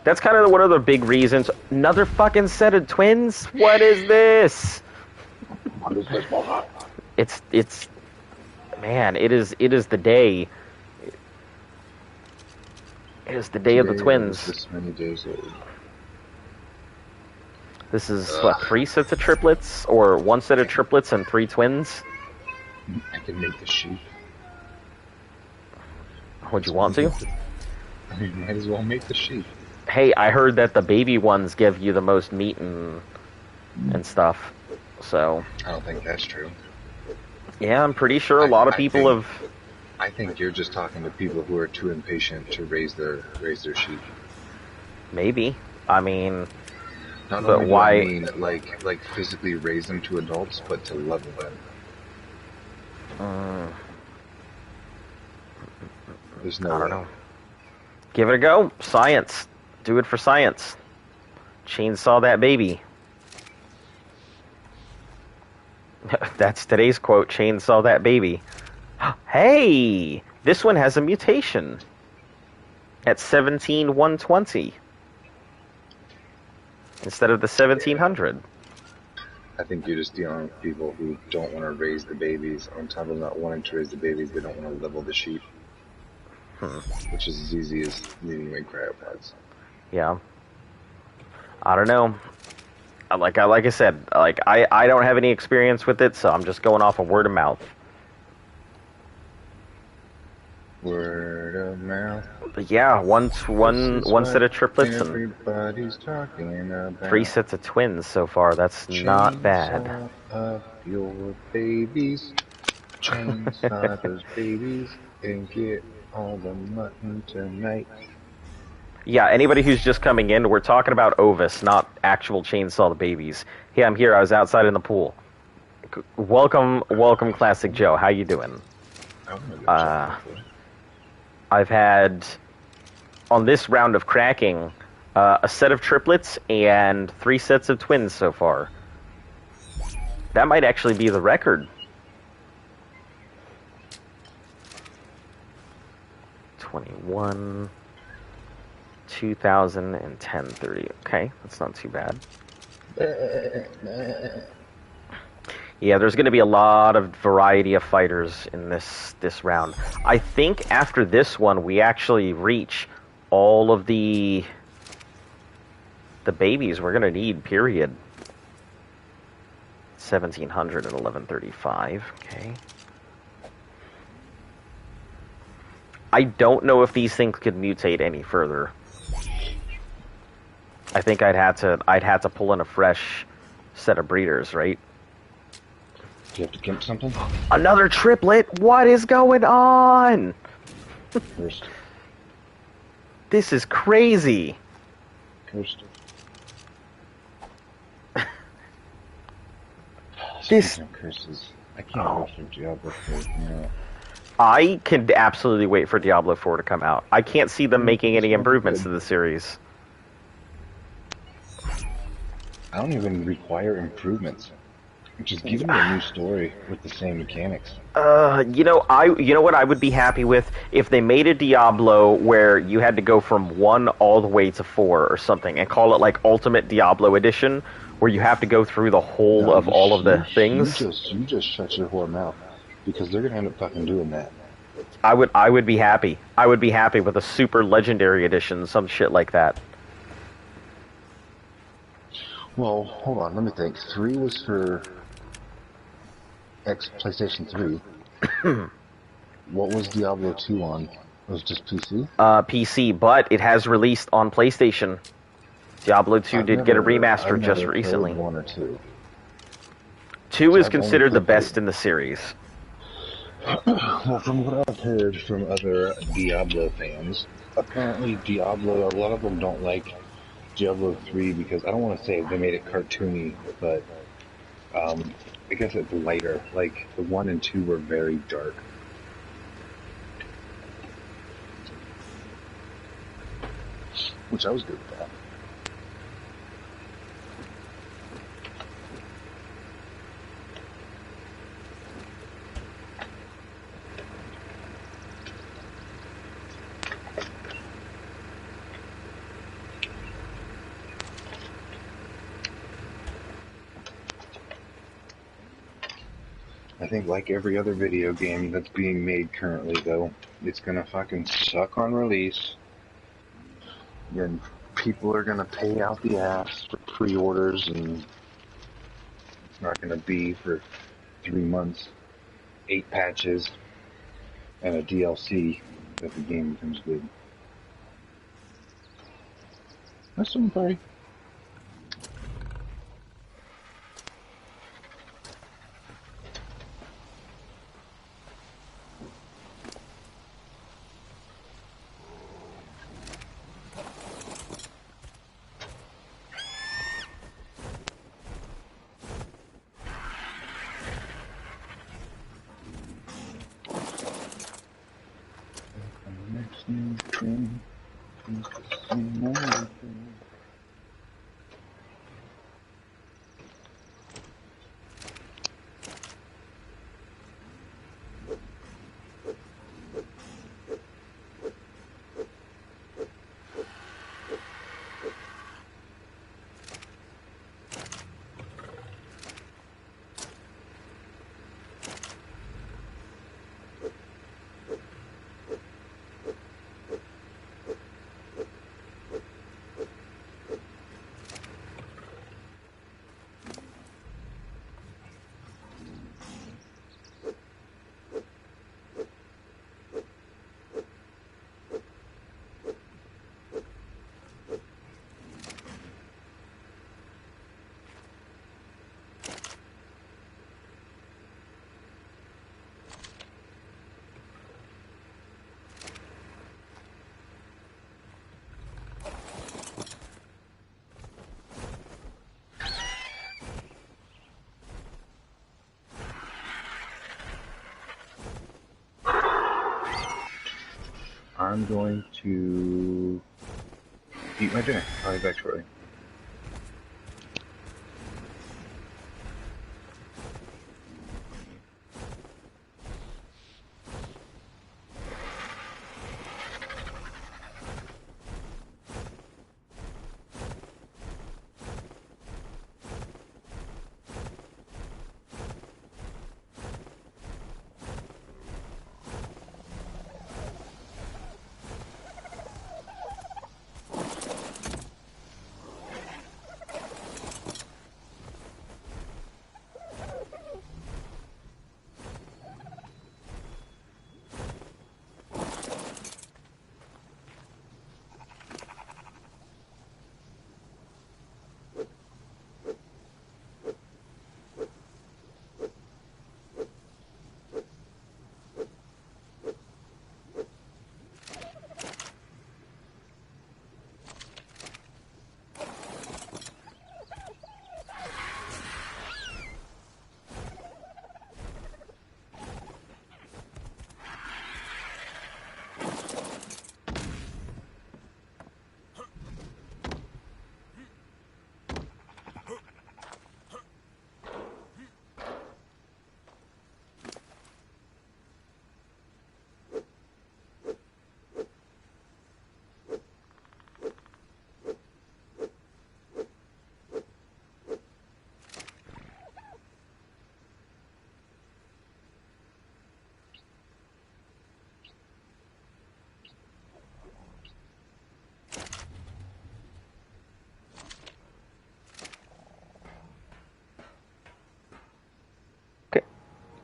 That's kind of one of the big reasons. Another fucking set of twins? What is this? It's man, it is the day. It is the day of the twins. This many days old. This is what, 3 sets of triplets, or 1 set of triplets and 3 twins? I can make the sheep. Would you want to? I mean, might as well make the sheep. Hey, I heard that the baby ones give you the most meat and stuff. So. I don't think that's true. Yeah, I'm pretty sure a lot of people have. I think you're just talking to people who are too impatient to raise their sheep. Maybe. I mean. Not but only why? I mean, like physically raise them to adults, but to level them. There's no. I don't know. Give it a go. Science. Do it for science. Chainsaw that baby. That's today's quote. Chainsaw that baby. Hey! This one has a mutation. At 17,120. Instead of the 1700. I think you're just dealing with people who don't want to raise the babies. On top of not wanting to raise the babies, they don't want to level the sheep. Which is as easy as leaving away cryopods. Yeah. I don't know. Like I said, I don't have any experience with it, so I'm just going off of word of mouth. Word of mouth. But yeah, one set of triplets and everybody's talking about 3 sets of twins so far. That's not bad. Up your babies. Chainsaw those babies and get all the mutton tonight. Yeah, anybody who's just coming in, we're talking about Ovis, not actual Chainsaw the Babies. Hey, I'm here. I was outside in the pool. Welcome, Classic Joe. How you doing? I've had, on this round of cracking, a set of triplets and 3 sets of twins so far. That might actually be the record. 21, 2010, 30. Okay, that's not too bad. Yeah, there's going to be a lot of variety of fighters in this round. I think after this one, we actually reach all of the babies we're going to need, period. 1700 and 1135, okay. I don't know if these things could mutate any further. I think I'd have to pull in a fresh set of breeders, right? Do you have to gimp something? Another triplet? What is going on? Cursed. This is crazy. Cursed. This curses. I can't wait for Diablo 4 to come out. I can absolutely wait for Diablo 4 to come out. I can't see them making any improvements to the series. I don't even require improvements. Just give me a new story with the same mechanics. You know what I would be happy with if they made a Diablo where you had to go from 1 all the way to 4 or something, and call it like Ultimate Diablo Edition, where you have to go through the whole of all of the things. You just shut your whore mouth, because they're gonna end up fucking doing that. I would be happy. I would be happy with a super legendary edition, some shit like that. Well, hold on, let me think. 3 was for PlayStation 3. What was Diablo 2 on? It was just PC? PC, but it has released on PlayStation. Diablo 2 did get a remaster just recently. 1 or 2. 2 is considered the best in the series. Well, from what I've heard from other Diablo fans, apparently Diablo, a lot of them don't like Diablo 3 because I don't want to say they made it cartoony, but um, I guess it's lighter. Like the 1 and 2 were very dark. Which I was good with that. I think like every other video game that's being made currently, though, it's gonna fucking suck on release. And people are gonna pay out the ass for pre-orders, and it's not gonna be for 3 months, 8 patches, and a DLC that the game becomes good. That's something pretty. Next new thing is the same old thing. I'm going to eat my dinner. I'll be back shortly.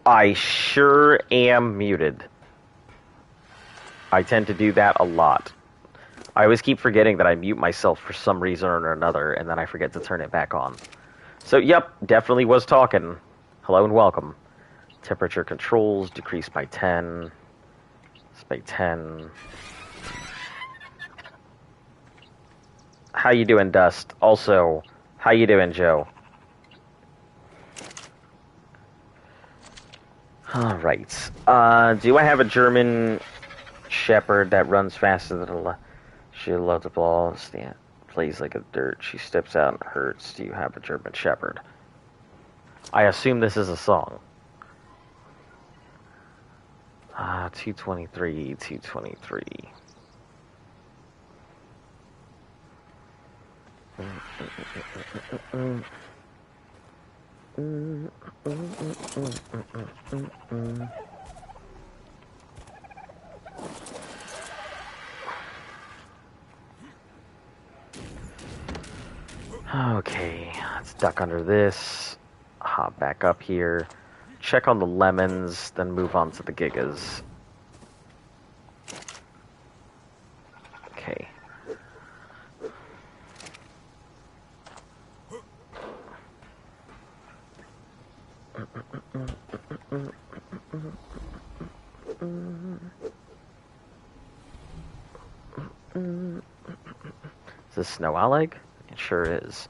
I sure am muted. I tend to do that a lot. I always keep forgetting that I mute myself for some reason or another, and then I forget to turn it back on. So, yep, definitely was talking. Hello and welcome. Temperature controls decreased by 10. It's by 10. How you doing, Dust? Also, how you doing, Joe? Alright. Do I have a German Shepherd that runs faster than a... She loves the ball. Stand, plays like a dirt. She steps out and hurts. Do you have a German Shepherd? I assume this is a song. 223, 223. Okay, let's duck under this. Hop back up here. Check on the lemons, then move on to the gigas. Okay. Is this Snow Oleg? It sure is.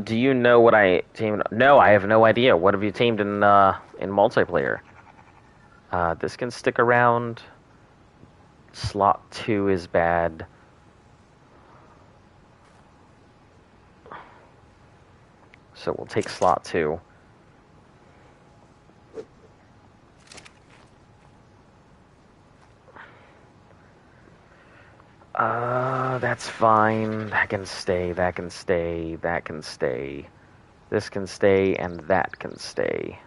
Do you know what I tamed? No, I have no idea. What have you tamed in multiplayer? This can stick around. Slot 2 is bad. So we'll take slot 2. That's fine. That can stay, that can stay, that can stay. This can stay, and that can stay.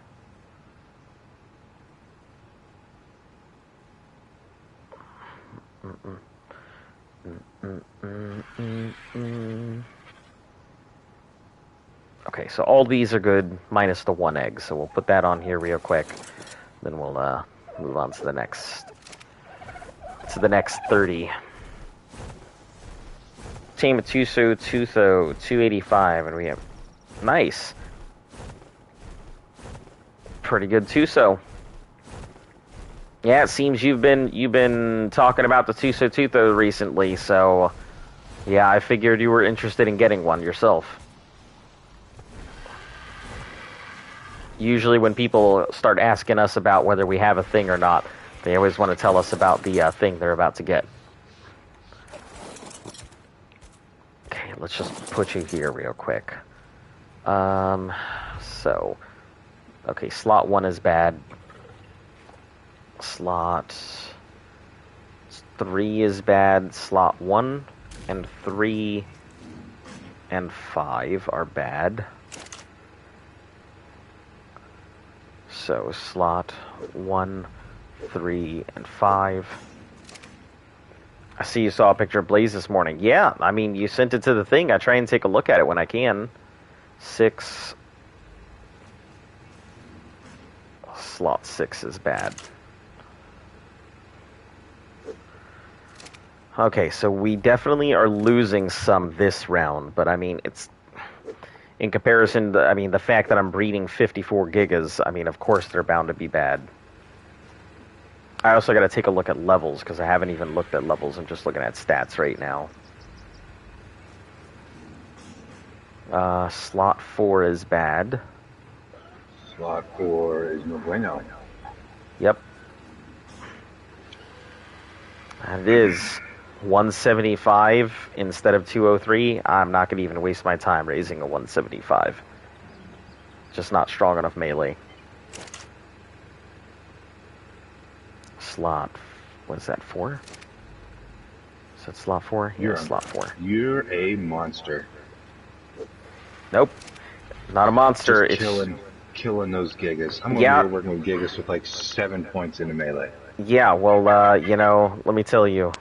Okay, so all these are good, minus the 1 egg, so we'll put that on here real quick. Then we'll move on to the next 30. Team of Tuso, 285, and we have nice. Pretty good Tuso. Yeah, it seems you've been talking about the Tuso Tutho recently, so yeah, I figured you were interested in getting one yourself. Usually when people start asking us about whether we have a thing or not, they always want to tell us about the thing they're about to get. Okay, let's just put you here real quick. So, okay, slot 1 is bad. Slot 3 is bad. Slot 1 and 3 and 5 are bad. So slot 1, 3, and 5. I see you saw a picture of Blaze this morning. Yeah, I mean, you sent it to the thing. I try and take a look at it when I can. 6. Slot 6 is bad. Okay, so we definitely are losing some this round, but I mean, it's... In comparison, I mean, the fact that I'm breeding 54 gigas, I mean, of course they're bound to be bad. I also got to take a look at levels, because I haven't even looked at levels. I'm just looking at stats right now. Slot 4 is bad. Slot 4 is no bueno. Yep. And it is 175 instead of 203. I'm not going to even waste my time raising a 175. Just not strong enough melee. Slot, what is that, 4? Is that slot 4? Yeah, slot 4. You're a monster. Nope. Not a monster. Just killing those gigas. I'm over here working with gigas with like 7 points into melee. Yeah, well, you know, let me tell you.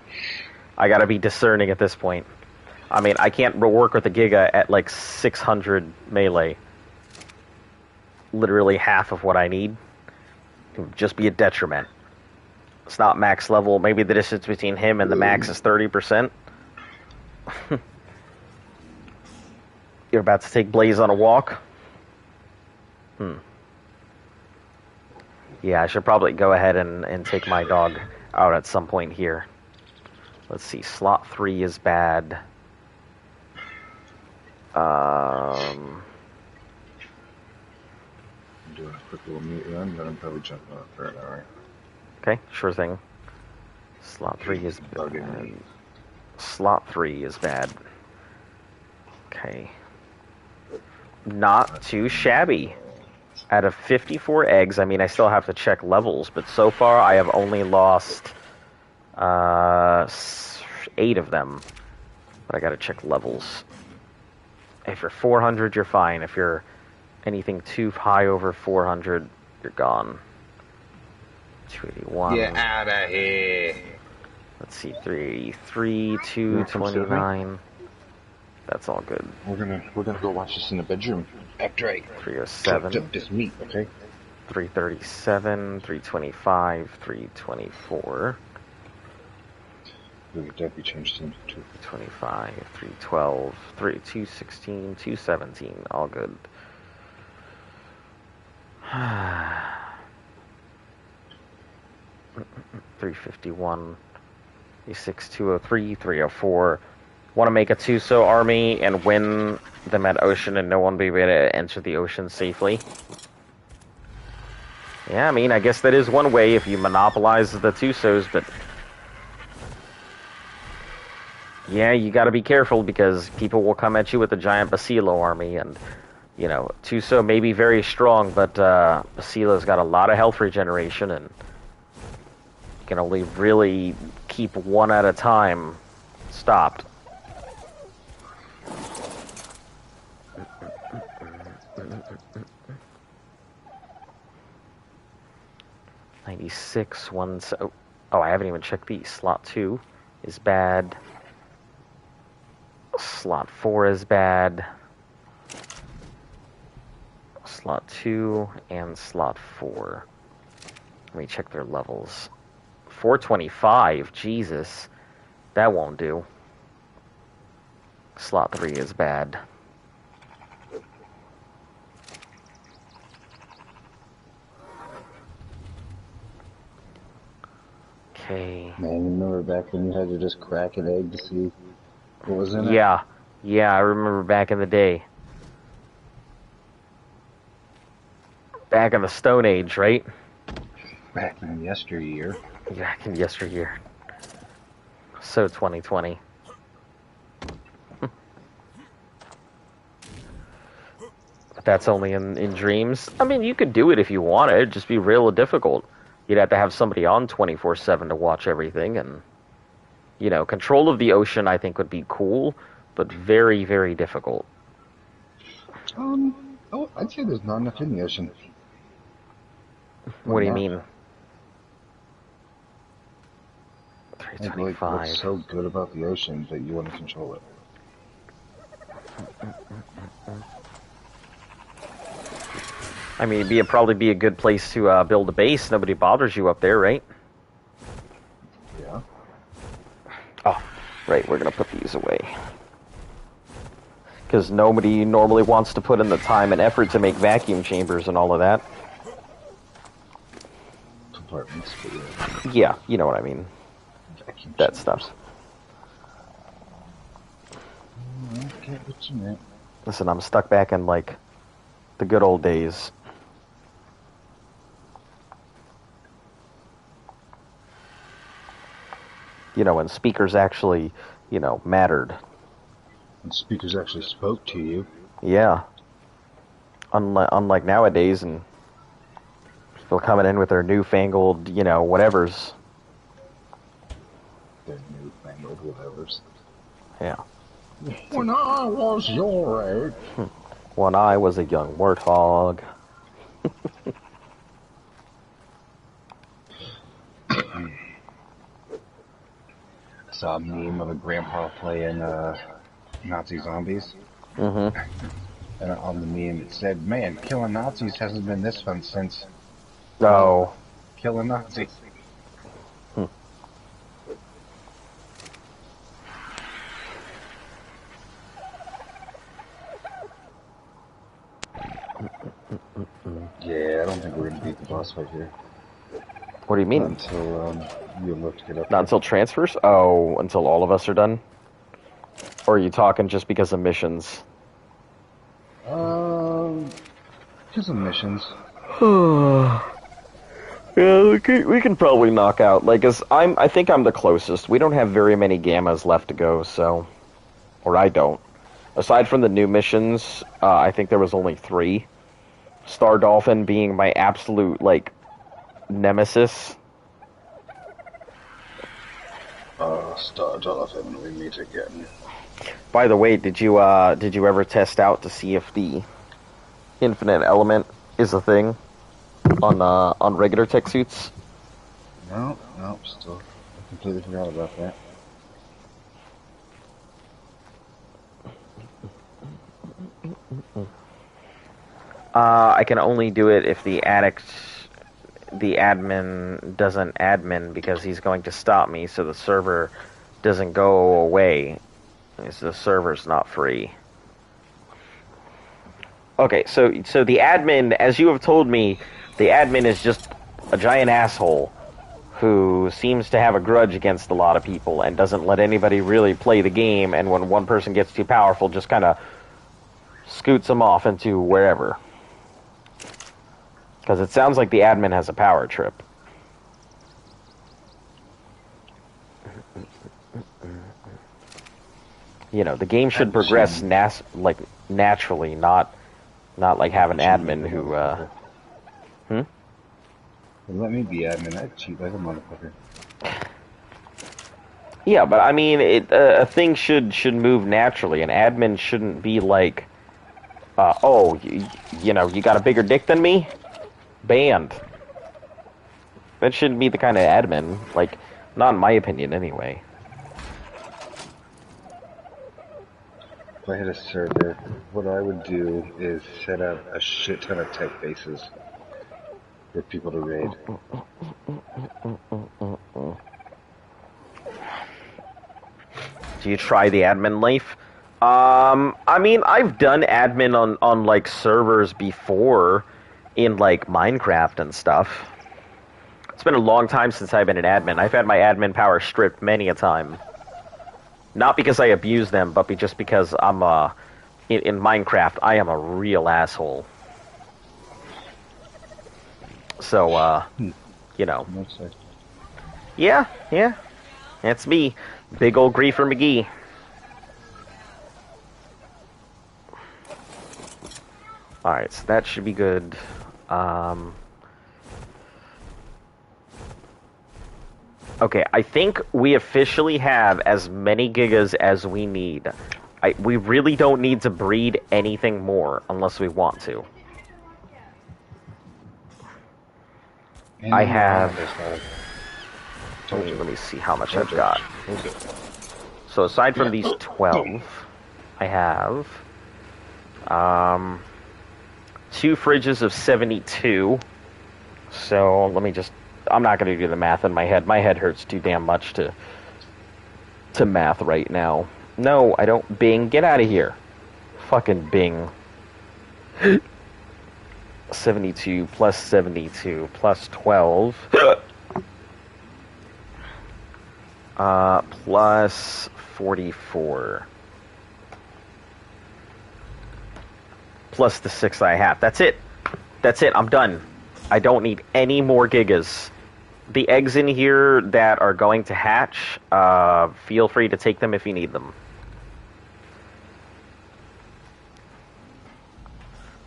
I gotta be discerning at this point. I mean, I can't work with a Giga at like 600 melee. Literally half of what I need. It would just be a detriment. It's not max level. Maybe the distance between him and the max is 30%. You're about to take Blaze on a walk? Yeah, I should probably go ahead and take my dog out at some point here. Let's see, slot 3 is bad. I'm doing a quick little meat run, then I'm probably jumping out for an hour. Okay, sure thing. Slot 3 is bad. Slot 3 is bad. Okay. Not too shabby. Out of 54 eggs, I mean, I still have to check levels, but so far I have only lost 8 of them. But I gotta check levels. If you're 400, you're fine. If you're anything too high over 400, you're gone. 281. Get out of here. Let's see, 383, 229. That's all good. We're gonna go watch this in the bedroom after I 307. cooked up this meat, okay? 337, 325, 324. We could definitely change things too. 325, 312, 216, 217. All good. 351, 36, 203, 304. Want to make a Tuso army and win them at ocean and no one be able to enter the ocean safely. Yeah, I mean, I guess that is one way if you monopolize the Tusos, but yeah, you got to be careful because people will come at you with a giant Basilo army, and you know, Tuso may be very strong, but Basilo's got a lot of health regeneration, and you can only really keep one at a time stopped. '96 ones. Oh, I haven't even checked these. Slot 2 is bad. Slot 4 is bad. Slot 2 and slot 4. Let me check their levels. 425, Jesus. That won't do. Slot 3 is bad. Okay. Man, you remember back when you had to just crack an egg to see what was in it? Yeah, I remember back in the day. Back in the Stone Age, right? Back in yesteryear. Back in yesteryear. So 2020. But that's only in dreams. I mean, you could do it if you wanted. It'd just be real difficult. You'd have to have somebody on 24/7 to watch everything, and you know, control of the ocean I think would be cool, but very, very difficult. I'd say there's not enough in the ocean. What do you mean? Like, what's so good about the ocean that you want to control it? I mean, it'd probably be a good place to build a base. Nobody bothers you up there, right? Yeah. Oh, right. We're gonna put these away because nobody normally wants to put in the time and effort to make vacuum chambers and all of that. Compartments, but yeah. Yeah, you know what I mean. Vacuum That chambers. stuff. I get what you meant. Listen, I'm stuck back in like the good old days. You know, when speakers actually, you know, mattered. When speakers actually spoke to you. Yeah. Unlike nowadays, and people coming in with their newfangled, you know, whatevers. Their newfangled whatevers. Yeah. When I was your age. When I was a young warthog. Saw a meme of a grandpa playing Nazi zombies. Mm-hmm. And on the meme it said, "Man, killing Nazis hasn't been this fun since Oh. killing Nazis." Yeah, I don't think we're gonna beat the boss fight here. What do you Not mean? until you look to get up Not there. until transfers? Oh, until all of us are done? Or are you talking just because of missions? Um, just some missions. Yeah, we can probably knock out. Like, I think I'm the closest. We don't have very many gammas left to go, so, or I don't. Aside from the new missions, I think there was only 3. Star Dolphin being my absolute like nemesis. Start off and we meet again. By the way, did you ever test out to see if the infinite element is a thing on regular tech suits? No, no, still. I completely forgot about that. I can only do it if the admin doesn't admin because he's going to stop me, so the server doesn't go away. So the server's not free. Okay, so the admin, as you have told me, the admin is just a giant asshole who seems to have a grudge against a lot of people and doesn't let anybody really play the game, and when one person gets too powerful, just kind of scoots them off into wherever. Because it sounds like the admin has a power trip. You know, the game should progress naturally, not like have an admin who. Let me be admin. I cheat like a motherfucker. Yeah, but I mean, a thing should move naturally. An admin shouldn't be like, oh, you know, you got a bigger dick than me? Banned. That shouldn't be the kind of admin. Like, not in my opinion, anyway. If I had a server, what I would do is set up a shit ton of tech bases for people to raid. Do you try the admin life? I mean, I've done admin on like servers before in like Minecraft and stuff. It's been a long time since I've been an admin. I've had my admin power stripped many a time. Not because I abuse them, but just because I'm in Minecraft, I am a real asshole. So, you know. Yeah, that's me. Big old Griefer McGee. Alright, so that should be good. Okay, I think we officially have as many gigas as we need. We really don't need to breed anything more unless we want to. I have... Let me see how much I've got. So aside from these 12, I have 2 fridges of 72. So let me just... I'm not going to do the math in my head. My head hurts too damn much to math right now. No, I don't. Bing, get out of here. Fucking Bing. 72 plus 72 plus 12. Plus 44. Plus the 6 I have. That's it. That's it. I'm done. I don't need any more gigas. The eggs in here that are going to hatch, feel free to take them if you need them.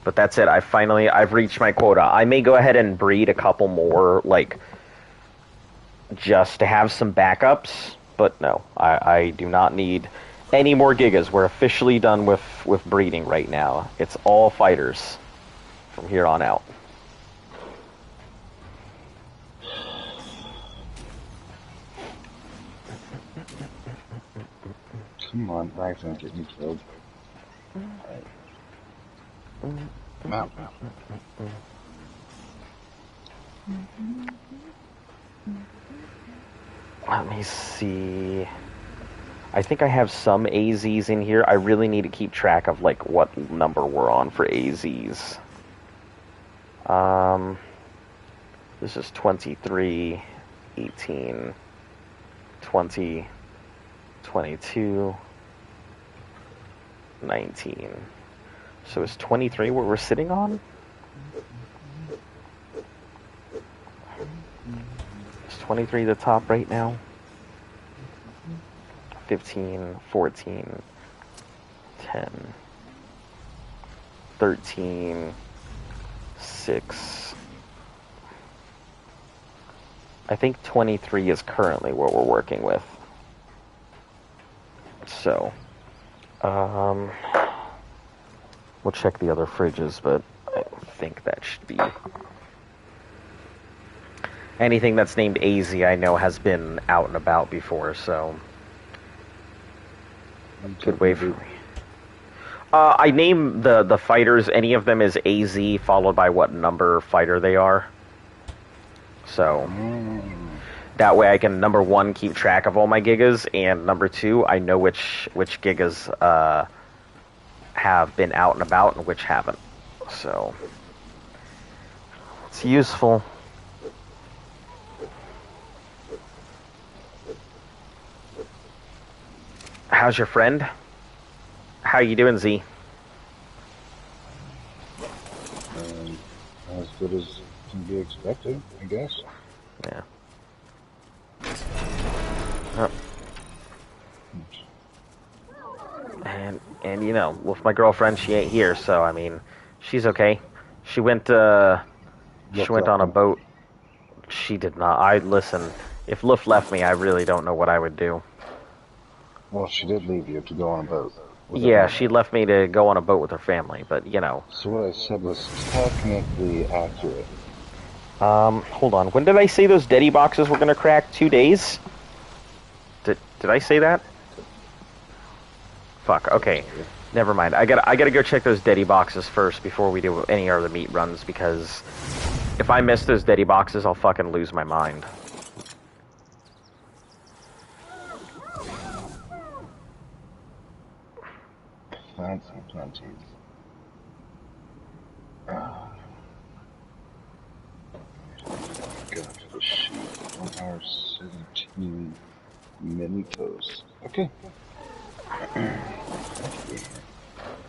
But that's it. I've reached my quota. I may go ahead and breed a couple more, like, just to have some backups. But no, I do not need any more gigas. We're officially done with breeding right now. It's all fighters from here on out. Come on, Rag's gonna get me killed. Alright. I'm out. Let me see. I think I have some AZs in here. I really need to keep track of like what number we're on for AZs. This is 23, 18, 20, 22, 19. So is 23 what we're sitting on? Is 23 the top right now? 15, 14, 10, 13, 6. I think 23 is currently what we're working with. So, we'll check the other fridges, but I think that should be... Anything that's named AZ I know has been out and about before, so... Good way for me. I name the fighters, any of them is AZ, followed by what number fighter they are. So, that way I can, number one, keep track of all my gigas, and number two, I know which gigas have been out and about and which haven't. So, it's useful. How's your friend? How you doing, Z? As good as can be expected, I guess. Yeah. Oh. And you know, with my girlfriend, she ain't here, so I mean, she's okay. She went on a boat. She did not. Listen. If Luft left me, I really don't know what I would do. Well, she did leave you to go on a boat. Yeah, she left me to go on a boat with her family, but you know. So what I said was technically accurate. Hold on. When did I say those Deddy boxes were gonna crack? 2 days? Did I say that? Fuck. Okay. Never mind. I gotta go check those Deddy boxes first before we do any other meat runs, because if I miss those Deddy boxes, I'll fucking lose my mind. Plenty. God, for the sheet. 1 hour 17 mini toast. Okay.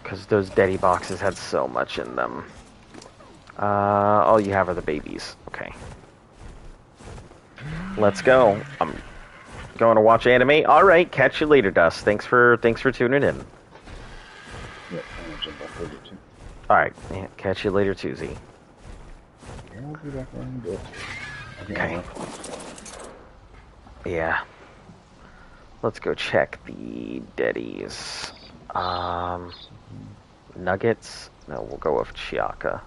Because those Deddy boxes had so much in them. All you have are the babies. Okay. Let's go. I'm going to watch anime. All right. Catch you later, Dust. Thanks for tuning in. Yeah, I'm gonna jump back over too. All right. Yeah, catch you later, too, Z. I'll be back around a bit. Okay. Yeah. Let's go check the Deddies. Nuggets? No, we'll go with Chiaka.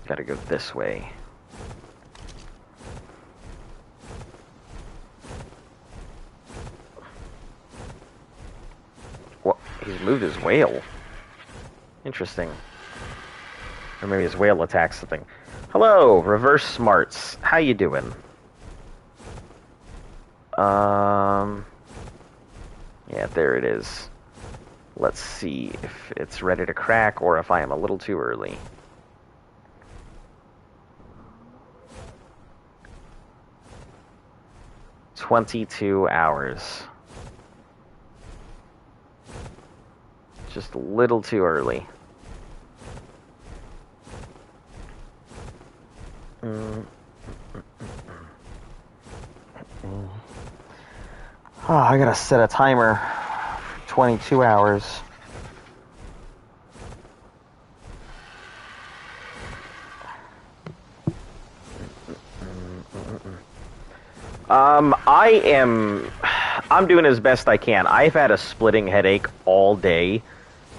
Gotta go this way. What? He's moved his whale. Interesting. Or maybe his whale attacks something. Hello, Reverse Smarts. How you doing? Yeah, there it is. Let's see if it's ready to crack or if I am a little too early. "22 hours. Just a little too early. Oh, I gotta set a timer. 22 hours. I'm doing as best I can. I've had a splitting headache all day,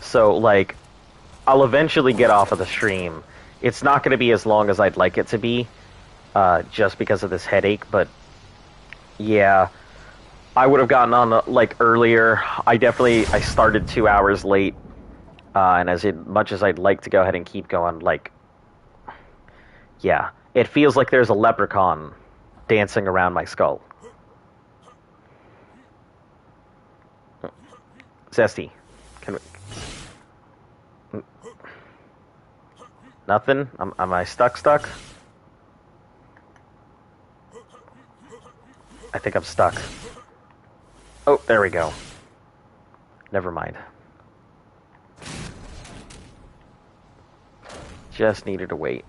so, like, I'll eventually get off of the stream. It's not going to be as long as I'd like it to be, just because of this headache, but, yeah, I would have gotten on, like, earlier. I started 2 hours late, and as much as I'd like to go ahead and keep going, like, yeah, it feels like there's a leprechaun dancing around my skull. Zesty, can we... Nothing? Am I stuck? I think I'm stuck. Oh, there we go. Never mind. Just needed to wait.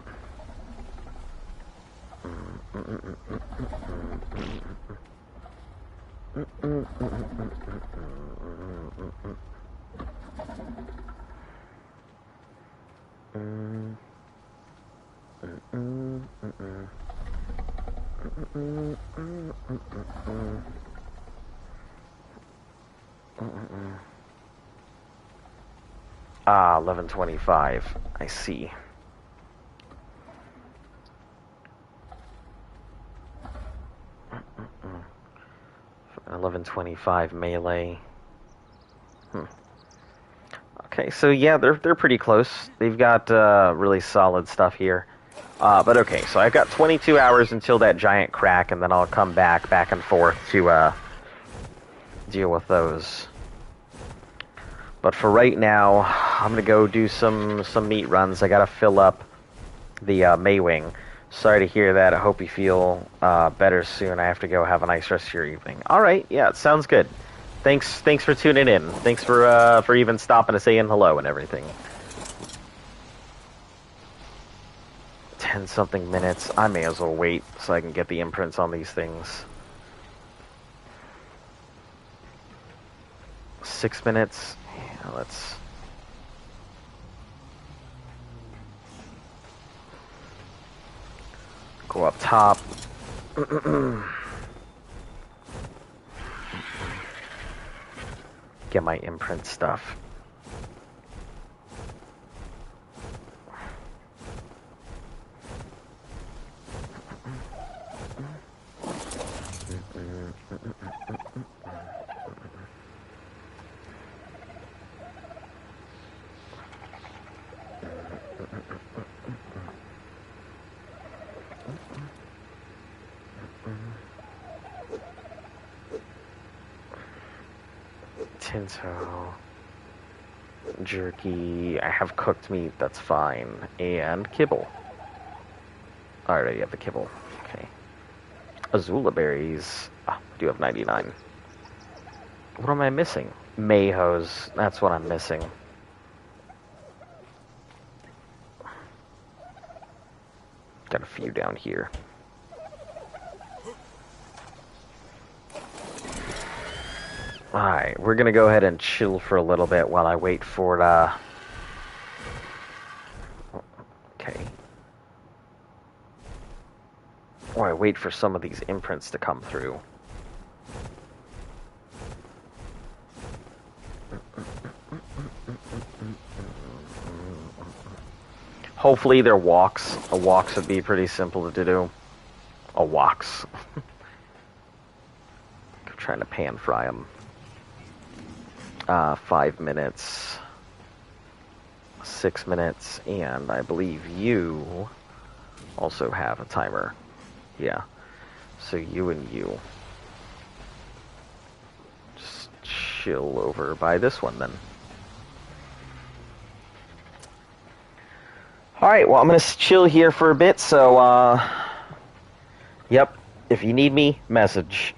Ah, 11:25. I see. Mm-mm-mm. 11:25 melee. Okay, so yeah, they're pretty close. They've got really solid stuff here. But okay, so I've got 22 hours until that giant crack, and then I'll come back and forth to deal with those. But for right now, I'm gonna go do some meat runs. I gotta fill up the Maywing. Sorry to hear that. I hope you feel better soon. I have to go have a nice rest of your evening. All right, yeah, it sounds good. Thanks for tuning in. Thanks for even stopping to say hello and everything. 10-something minutes. I may as well wait so I can get the imprints on these things. 6 minutes. Yeah, let's... go up top. Get my imprint stuff. Tinto, jerky, I have cooked meat, that's fine, and kibble. I already have the kibble, okay. Azula berries, I do have 99. What am I missing? Mayhoes, that's what I'm missing. Got a few down here. Alright, we're gonna go ahead and chill for a little bit while I wait for it, okay. While I wait for some of these imprints to come through. Hopefully they're walks. A walks would be pretty simple to do. A walks. I'm trying to pan fry them. 5 minutes, 6 minutes, and I believe you also have a timer. Yeah. So you and you. Just chill over by this one then. Alright, well I'm gonna chill here for a bit, so yep, if you need me, message.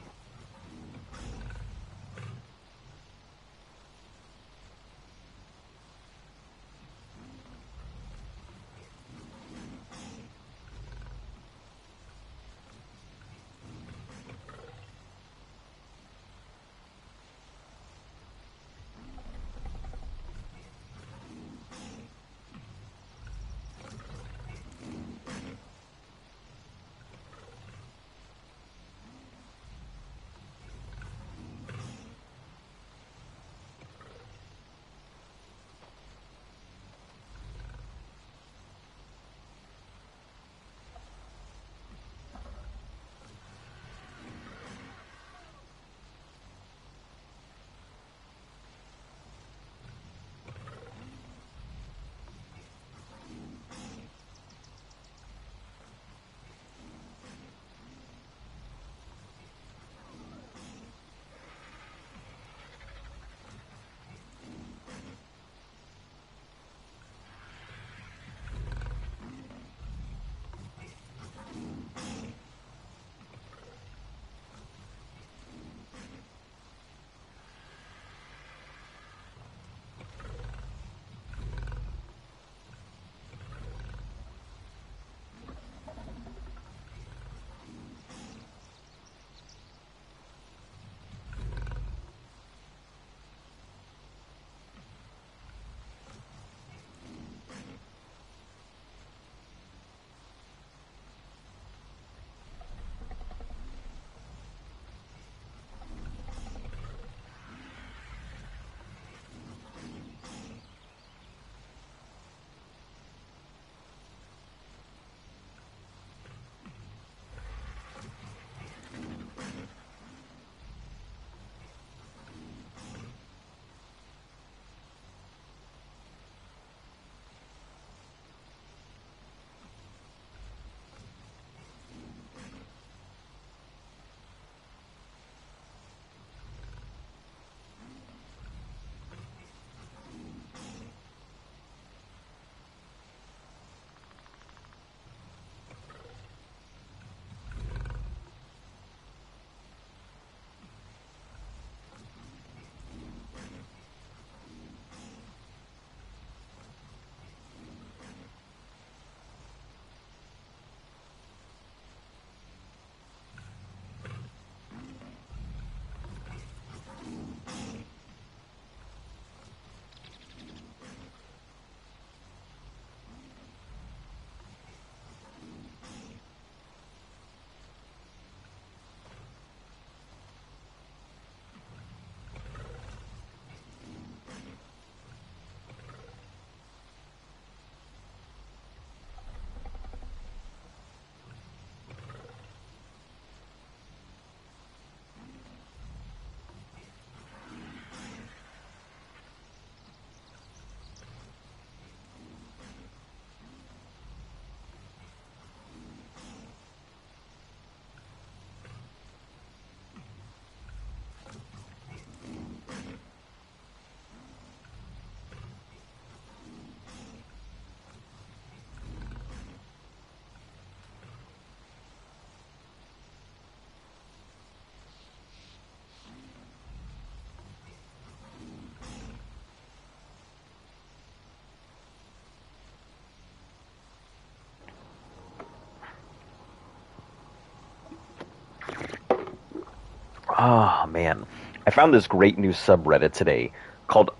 Oh man, I found this great new subreddit today called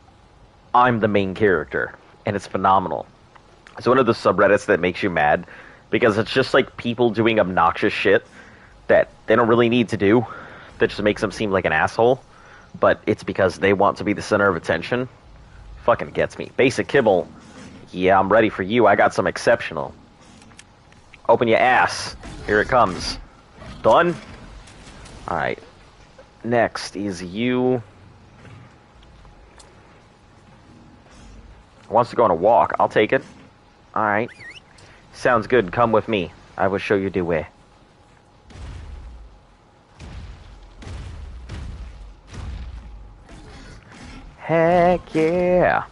"I'm the Main Character," and it's phenomenal. It's one of the subreddits that makes you mad because it's just like people doing obnoxious shit that they don't really need to do. That just makes them seem like an asshole, but it's because they want to be the center of attention. Fucking gets me. Basic Kibble. Yeah, I'm ready for you. I got some exceptional. Open your ass. Here it comes. Done? Alright. Next is you. Wants to go on a walk. I'll take it. Alright. Sounds good. Come with me. I will show you the way. Heck yeah.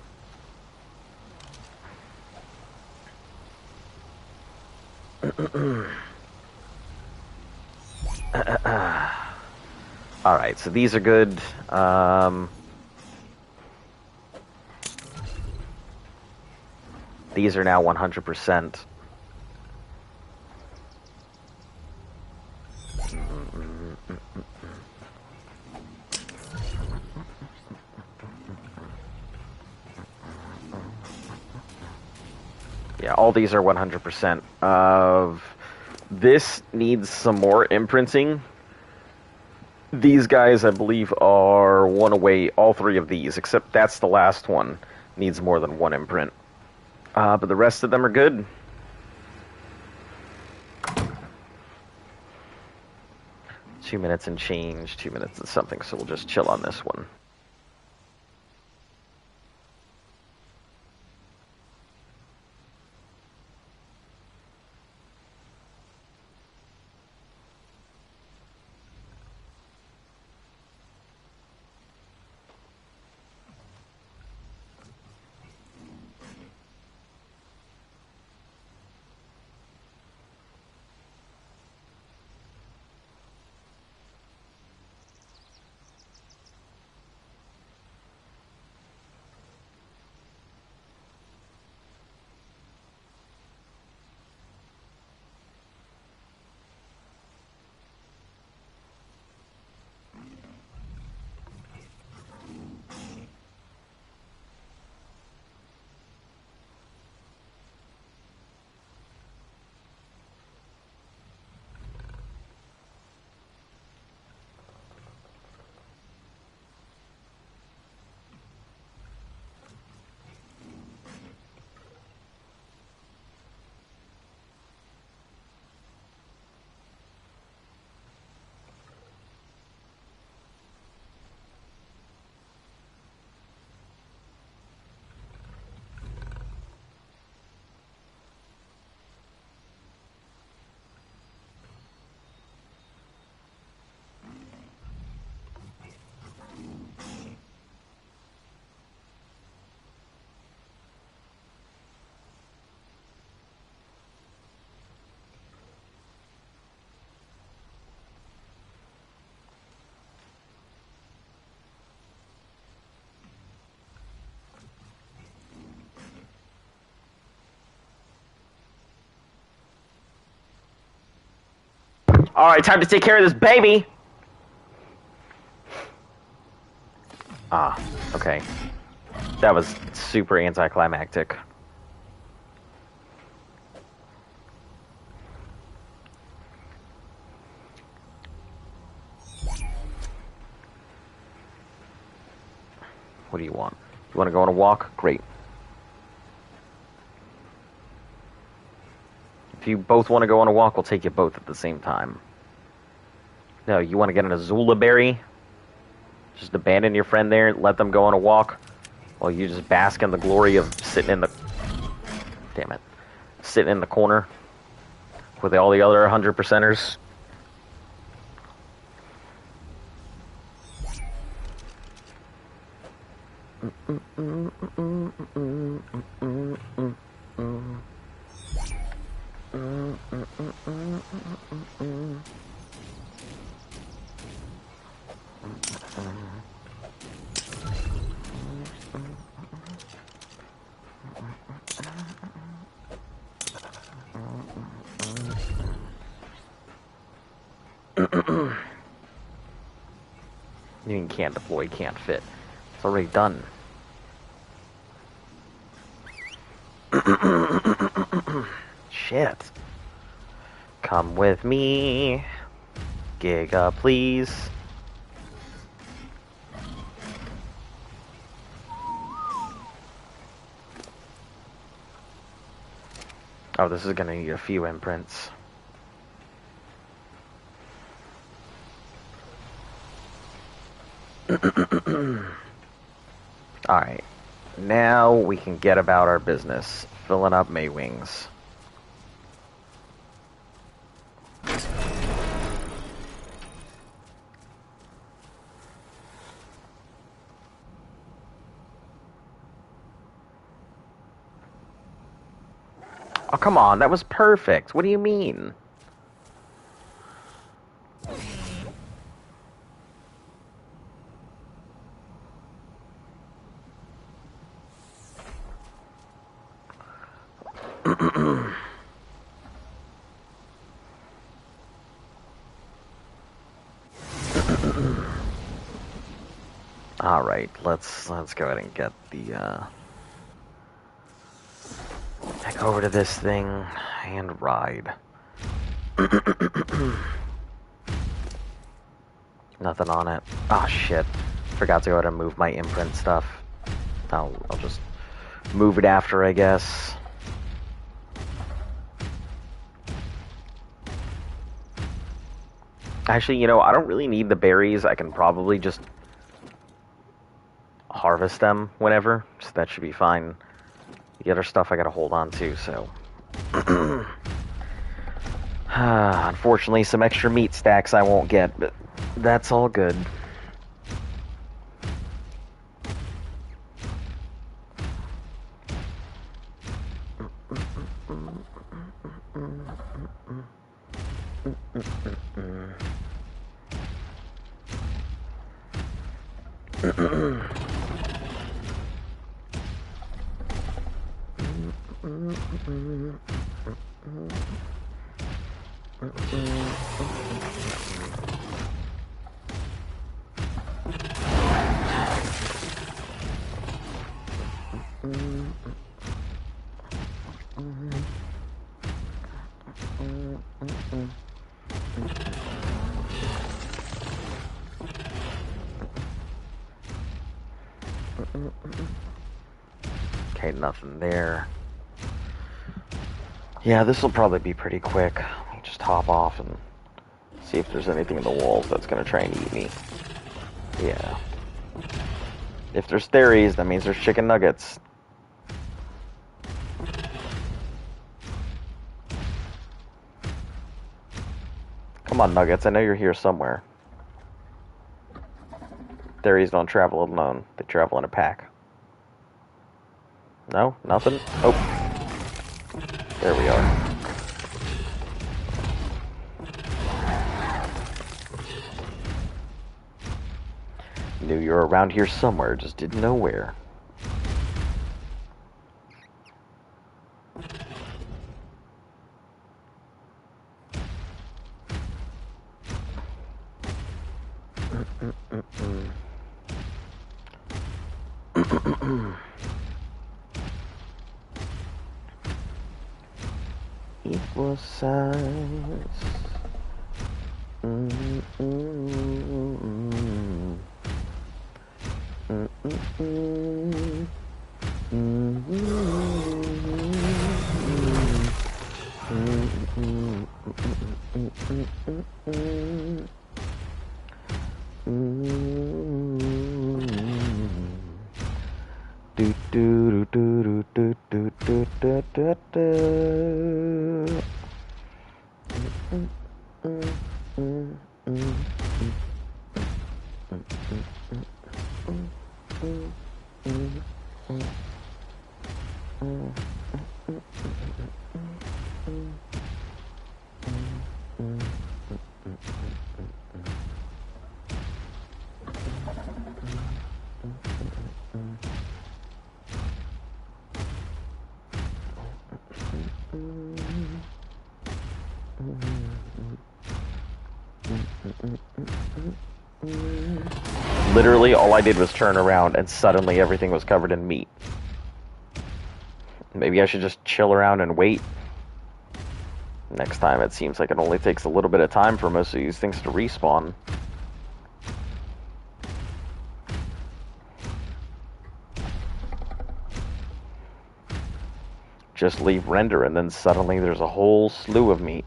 Alright, so these are good. These are now 100%. Yeah, all these are 100%. This needs some more imprinting. These guys, I believe, are one away. All three of these, except that's the last one, needs more than one imprint. But the rest of them are good. Two minutes and change, 2 minutes and something, so we'll just chill on this one. Alright, time to take care of this baby! Ah, okay. That was super anticlimactic. What do you want? You want to go on a walk? Great. If you both want to go on a walk, we'll take you both at the same time. No, you want to get an Azula berry? Just abandon your friend there, let them go on a walk, while you just bask in the glory of sitting in the... Damn it. Sitting in the corner with all the other 100%ers. You mean can't deploy, can't fit. It's already done. Shit. Come with me. Giga, please. Oh, this is gonna need a few imprints. Alright. Now we can get about our business. Filling up May Wings. Oh, come on. That was perfect. What do you mean? All right, let's go ahead and get the heck over to this thing and ride. Nothing on it. Oh shit! Forgot to go ahead and move my imprint stuff. I'll just move it after, I guess. Actually, you know, I don't really need the berries. I can probably just harvest them whenever, so that should be fine. The other stuff I gotta hold on to, so... Unfortunately, some extra meat stacks I won't get, but that's all good. Okay, nothing there. Yeah, this will probably be pretty quick. Let me just hop off and see if there's anything in the walls that's gonna try and eat me. Yeah. If there's theories, that means there's chicken nuggets. Come on, nuggets, I know you're here somewhere. Theories don't travel alone. They travel in a pack. No? Nothing? Oh. There we are. Knew you were around here somewhere, just didn't know where. Equal size. Literally, all I did was turn around, and suddenly everything was covered in meat. Maybe I should just chill around and wait. Next time, it seems like it only takes a little bit of time for most of these things to respawn. Just leave render, and then suddenly there's a whole slew of meat.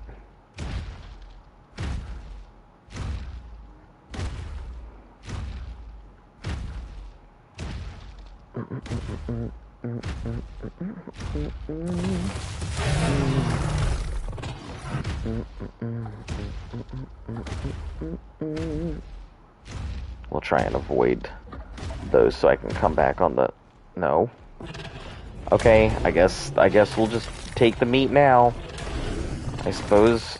We'll try and avoid those so I can come back on the... No. Okay, I guess we'll just take the meat now. I suppose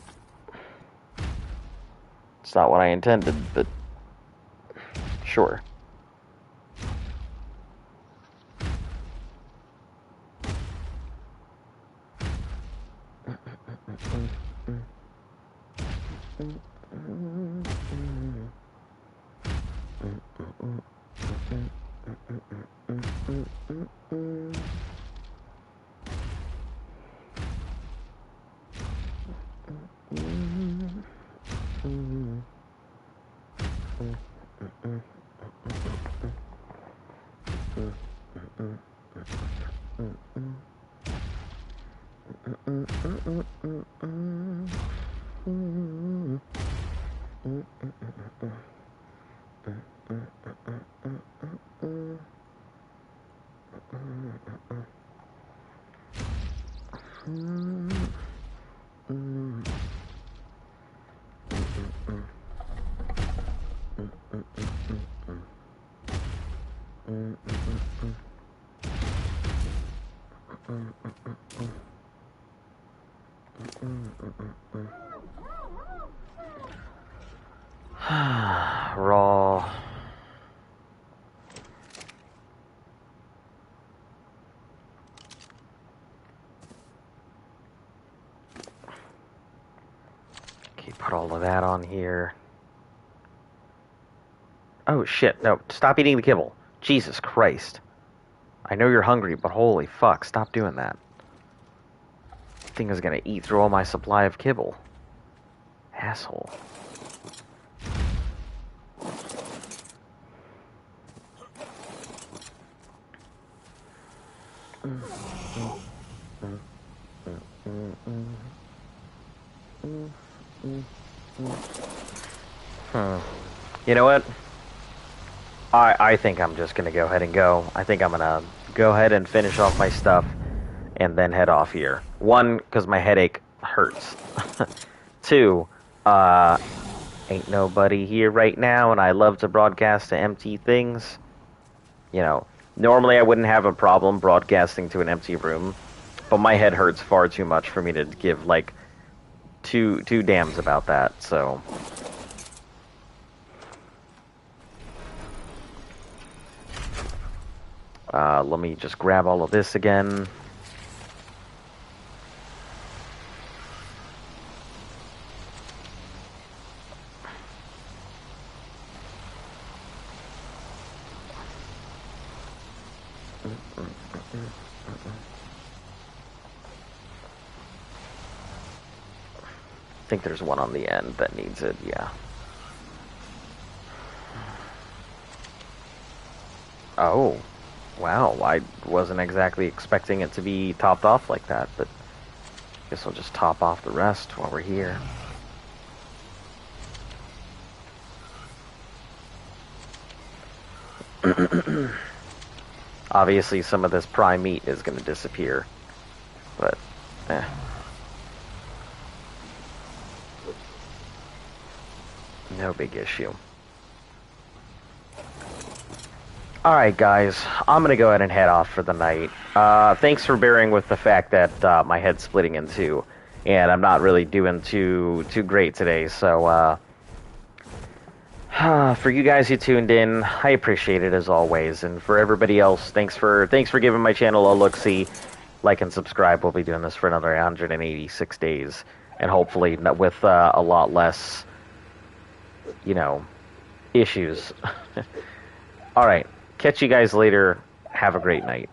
it's not what I intended, but sure. Raw. Okay, put all of that on here. Oh shit, no, stop eating the kibble. Jesus Christ. I know you're hungry, but holy fuck, stop doing that. This thing is gonna eat through all my supply of kibble. Asshole. You know what? I think I'm just gonna go ahead and go. I think I'm gonna go ahead and finish off my stuff and then head off here. One, because my headache hurts. Two, ain't nobody here right now, and I love to broadcast to empty things. You know, normally I wouldn't have a problem broadcasting to an empty room, but my head hurts far too much for me to give, like, two damns about that, so... let me just grab all of this again. I think there's one on the end that needs it, yeah. Oh, wow, I wasn't exactly expecting it to be topped off like that, but I guess I'll just top off the rest while we're here. Obviously, some of this prime meat is going to disappear, but, no big issue. Alright guys, I'm gonna go ahead and head off for the night. Thanks for bearing with the fact that my head's splitting in two, and I'm not really doing too great today, so for you guys who tuned in, I appreciate it as always, and for everybody else, thanks for giving my channel a look-see. Like and subscribe. We'll be doing this for another 186 days, and hopefully with a lot less, you know, issues. All right. Catch you guys later. Have a great night.